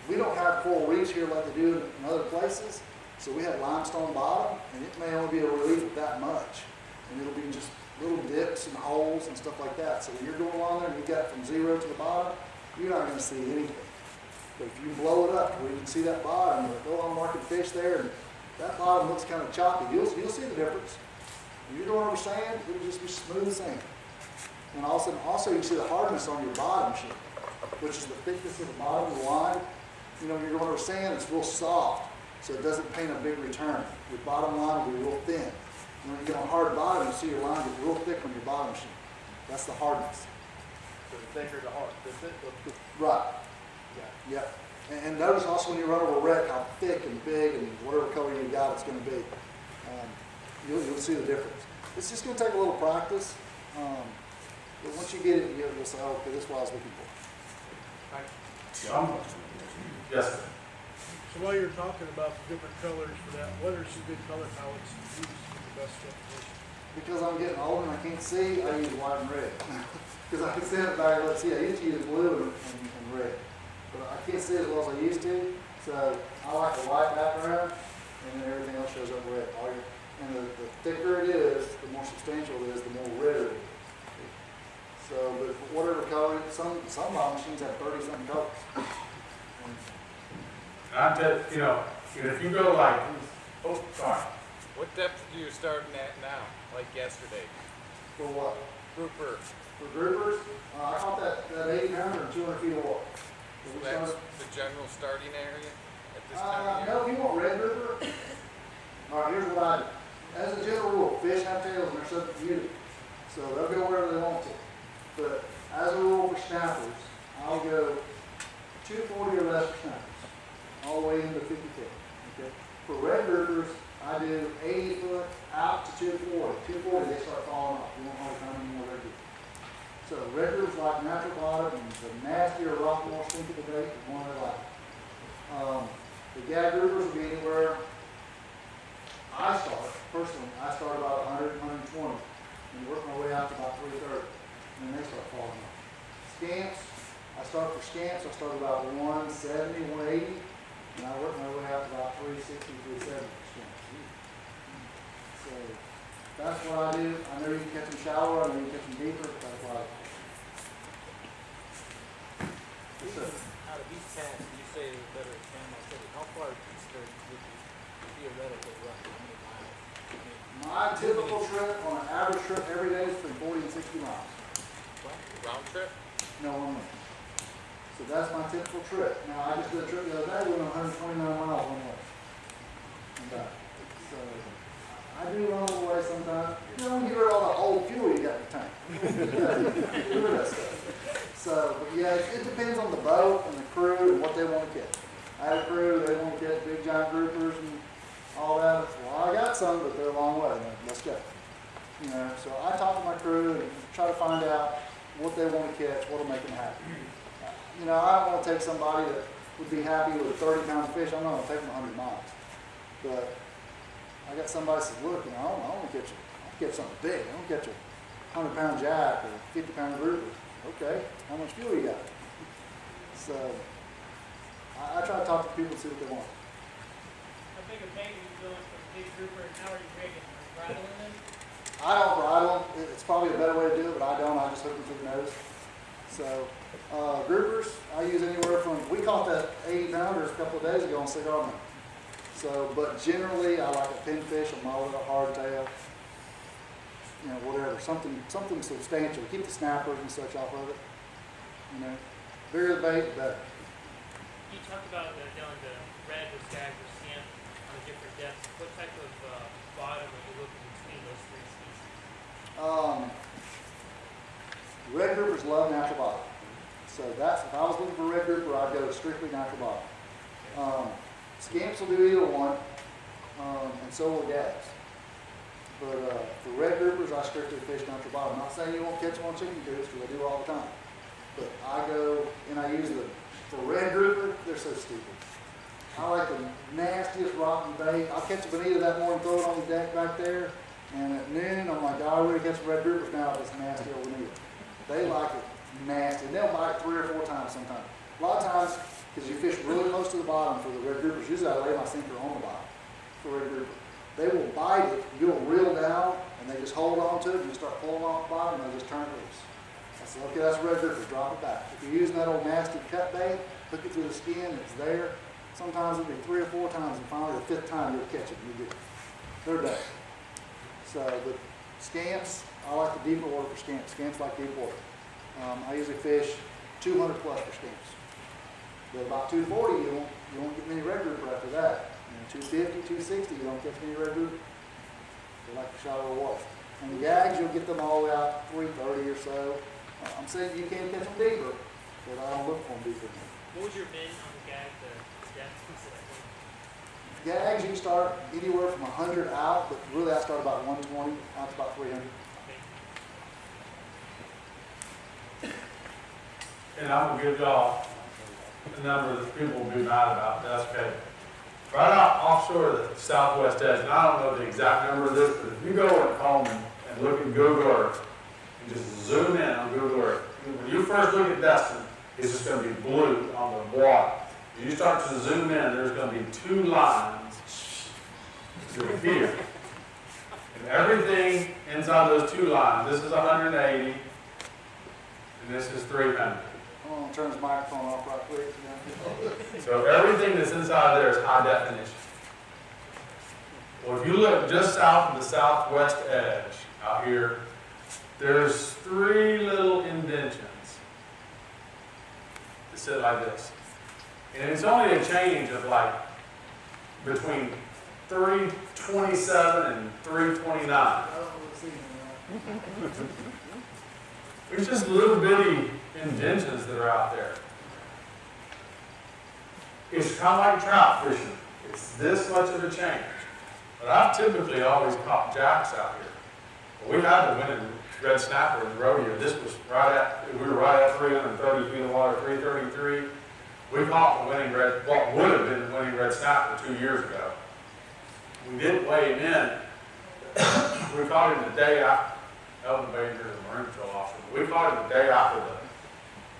we don't have coral reefs here like they do in other places. So we have limestone bottom, and it may only be a relief of that much. And it'll be just little dips and holes and stuff like that. So when you're going along there and you got from 0 to the bottom, you're not going to see anything. But if you blow it up where you can see that bottom, or go on marking fish there, and that bottom looks kind of choppy, you'll see the difference. When you're going over sand, it'll just be smooth sand. And also you can see the hardness on your bottom machine, which is the thickness of the bottom of the line. You know, when you're going over sand, it's real soft, so it doesn't paint a big return. Your bottom line will be real thin. And when you get on hard bottom, you see your line get real thick on your bottom machine. That's the hardness. So the thicker the hard. Right. Yeah. And notice also when you run over a wreck how thick and big and whatever color you got it's going to be. You'll see the difference. It's just going to take a little practice. But once you get it, you'll say, oh, okay, this is what I was looking for. Yes, sir. So while you're talking about the different colors for that, what are some good color palettes to use for the best definition? Because I'm getting older and I can't see, I use white and red. Because I can see it back, let's see, I used to use blue and red. But I can't see it as well as I used to, so I like a white background, and then everything else shows up red. And the thicker it is, the more substantial it is, the more red it is. So, but whatever color, some bottom machines have 30-something colors. I bet, you know, if you go like, oh, sorry. What depth are you starting at now, like yesterday? For what? Grouper. For groupers, I caught that 80 pounder and 200 feet of water. So that's the general starting area at this time of year? No, if you want red grouper, all right, here's what I do. As a general rule, fish have tails and they're subject to humidity. So they'll go wherever they want to. But as a rule for snappers, I'll go 240 or less for snappers, all the way into 50 feet. Okay? For red groupers, I do 80 foot out to 240. 240, they start falling off. You won't hardly find any more red groupers. So red groupers like natural bottom, and the nastier rock more sinkable bait is one I like. The gag groupers will be anywhere. personally, I start about 100, 120, and work my way out to about 330, and then they start falling off. Scamps, I start about 170, 180, and I work my way out to about 360, 370 for scamps. So that's what I do. I know you can catch them shallower, I know you can catch them deeper, but that's what I do. Yes, sir. Out of these casts, you say that are camera city, how far east would you theoretically run? How many miles? My typical trip on an average trip every day is between 40 and 60 miles. Round trip? No, one way. So that's my typical trip. Now, I just did a trip the other day, we went 129 miles one way. And back. So, I do run all the way sometimes. You don't get rid of all the old fuel you got in the tank. Get rid of that stuff. So, but yeah, it depends on the boat and the crew and what they want to catch. I have a crew, they want to catch big giant groupers and all that. Well, I got some, but they're a long way. Let's go. You know, so I talk to my crew and try to find out what they want to catch, what will make them happy. You know, I don't want to take somebody that would be happy with a 30-pound fish. I'm not going to take them 100 miles. But I got somebody that says, look, you know, I want to catch something big. I want to catch a 100-pound jack or a 50-pound grouper. Okay, how much fuel you got? So I try to talk to people and see what they want. How big a bait are you doing for a big grouper, and how are you rigging? Are you bridling them? I don't bridle. It's probably a better way to do it, but I don't. I just hook them to the nose. So groupers, I use anywhere from, we caught that 80-pounders a couple of days ago on cigar man. So, but generally I like a pinfish, a mullet, a hardtail, you know, whatever, something substantial. Keep the snappers and such off of it. You know, bigger the bait, the better. You talked about going to red or stag or scamp on a different depth. What type of bottom are you looking between those three species? Red groupers love natural bottom. So that's, if I was looking for red grouper, I'd go strictly natural bottom. Scamps will do either one, and so will gags. But for red groupers, I strictly fish natural bottom. I'm not saying you won't catch them on chicken coops, because I do all the time. But I go and I use for red grouper, they're so stupid. I like the nastiest rotten bait. I'll catch a bonita that morning, throw it on the deck back there, and at noon, I'm like, I really catch red groupers now with this nasty old bonita. They like it nasty. And they'll bite 3 or 4 times sometimes. A lot of times, because you fish really close to the bottom for the red groupers, usually I lay my sinker on the bottom for red grouper. They will bite it, you'll reel down, and they just hold on to it, and you start pulling off the bottom, and they just turn it loose. I said, okay, that's a red grouper, drop it back. If you're using that old nasty cut bait, hook it through the skin, it's there. Sometimes it'll be 3 or 4 times, and finally the 5th time you'll catch it, and you get it. They're done. So, but scamps, I like the deeper water for scamps. Scamps like deep water. I usually fish 200 plus for scamps. But about 240, you won't get many red grouper after that. 250, 260, you don't catch many red grouper. They like the shallow water. And the gags, you'll get them all the way out 330 or so. I'm saying you can catch them deeper, but I don't look for them deeper. What was your min on the gag, the depth specifically? Gags, you can start anywhere from 100 out, but really I start about 120 out to about 300. And I'm gonna give y'all a number that people will be mad about, that's okay. Right out offshore of the southwest edge, and I don't know the exact number of this, but if you go at home and look at Google Earth, and just zoom in on Google Earth, when you first look at Destin, it's just gonna be blue on the water. When you start to zoom in, there's gonna be 2 lines to here. And everything inside those 2 lines, this is 180, and this is 300. I'm going to turn this microphone off right quick. So everything that's inside there is high definition. Well, if you look just south of the southwest edge out here, there's 3 little indentions that sit like this. And it's only a change of like between 327 and 329. There's just little bitty indentions that are out there. It's kind of like trout fishing. It's this much of a change. But I've typically always caught jacks out here. Well, we had the winning red snapper in the rodeo. This was we were right at 330 feet of water, 333. We caught the winning what would have been the winning red snapper 2 years ago. We didn't weigh him in. We caught him the day after, Elvin Banger, the Marine Patrol officer, we caught him the day after the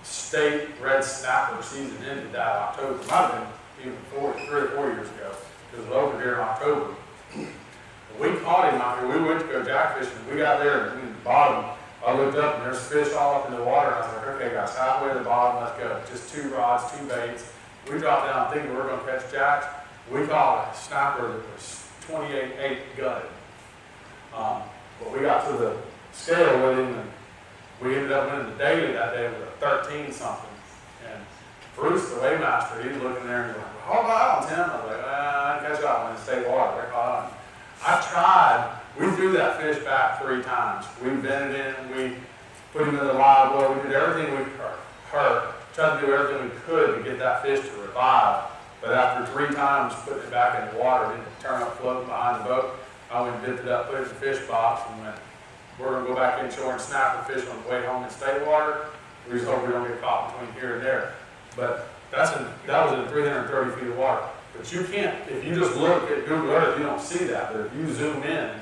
state red snapper season ended that October. Might have been even 3 or 4 years ago, because it was over here in October. We caught him out here. We went to go jack fishing. We got there and at the bottom, I looked up and there's fish all up in the water. And I was like, okay guys, halfway to the bottom, let's go. Just 2 rods, 2 baits. We dropped down thinking we were going to catch jacks. We caught a snapper that was 28.8 gutted. But we got to the scale with him and we ended up winning the daily that day with a 13 something. And Bruce, the weighmaster, he's looking there and he's like, well, hold on, Tim. I was like, I didn't catch that one in state water. They're caught on. I tried. We threw that fish back 3 times. We vented him. We put him in the live well. We did everything we tried to do everything we could to get that fish to revive. But after 3 times putting it back in the water, it didn't turn up floating behind the boat. I went and dipped it up, put it in the fish box, and went, we're going to go back inshore and snap the fish on the way home in state water. We just hope we don't get caught between here and there. But that was in 330 feet of water. But you can't, if you just look at Google Earth, you don't see that. But if you zoom in,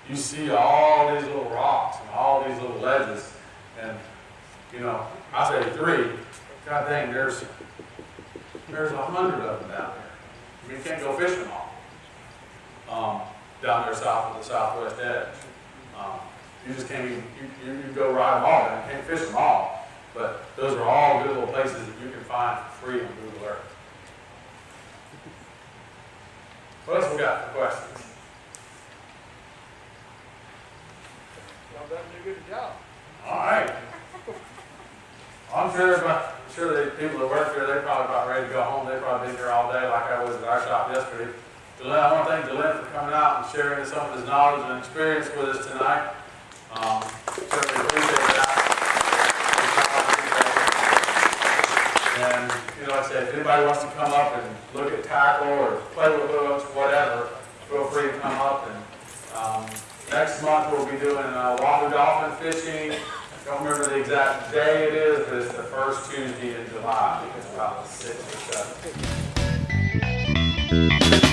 you see all these little rocks and all these little ledges. And, you know, I say 3. God dang, there's 100 of them down there. I mean, you can't go fishing them all. Down there south of the southwest edge. You just can't even, you go ride them all, and you can't fish them all. But those are all good little places that you can find for free on Google Earth. What else we got for questions? Y'all done do a good job. All right. I'm sure the people that work here, they're probably about ready to go home. They've probably been here all day like I was at our shop yesterday. Dylan, I want to thank Dylan for coming out and sharing some of his knowledge and experience with us tonight. Certainly appreciate that. And, you know, like I said, if anybody wants to come up and look at tackle or play with hooks, whatever, feel free to come up. And next month we'll be doing Wahoo Dolphin fishing. I don't remember the exact day it is, but it's the first Tuesday in July. I think it's about the 6th or 7th.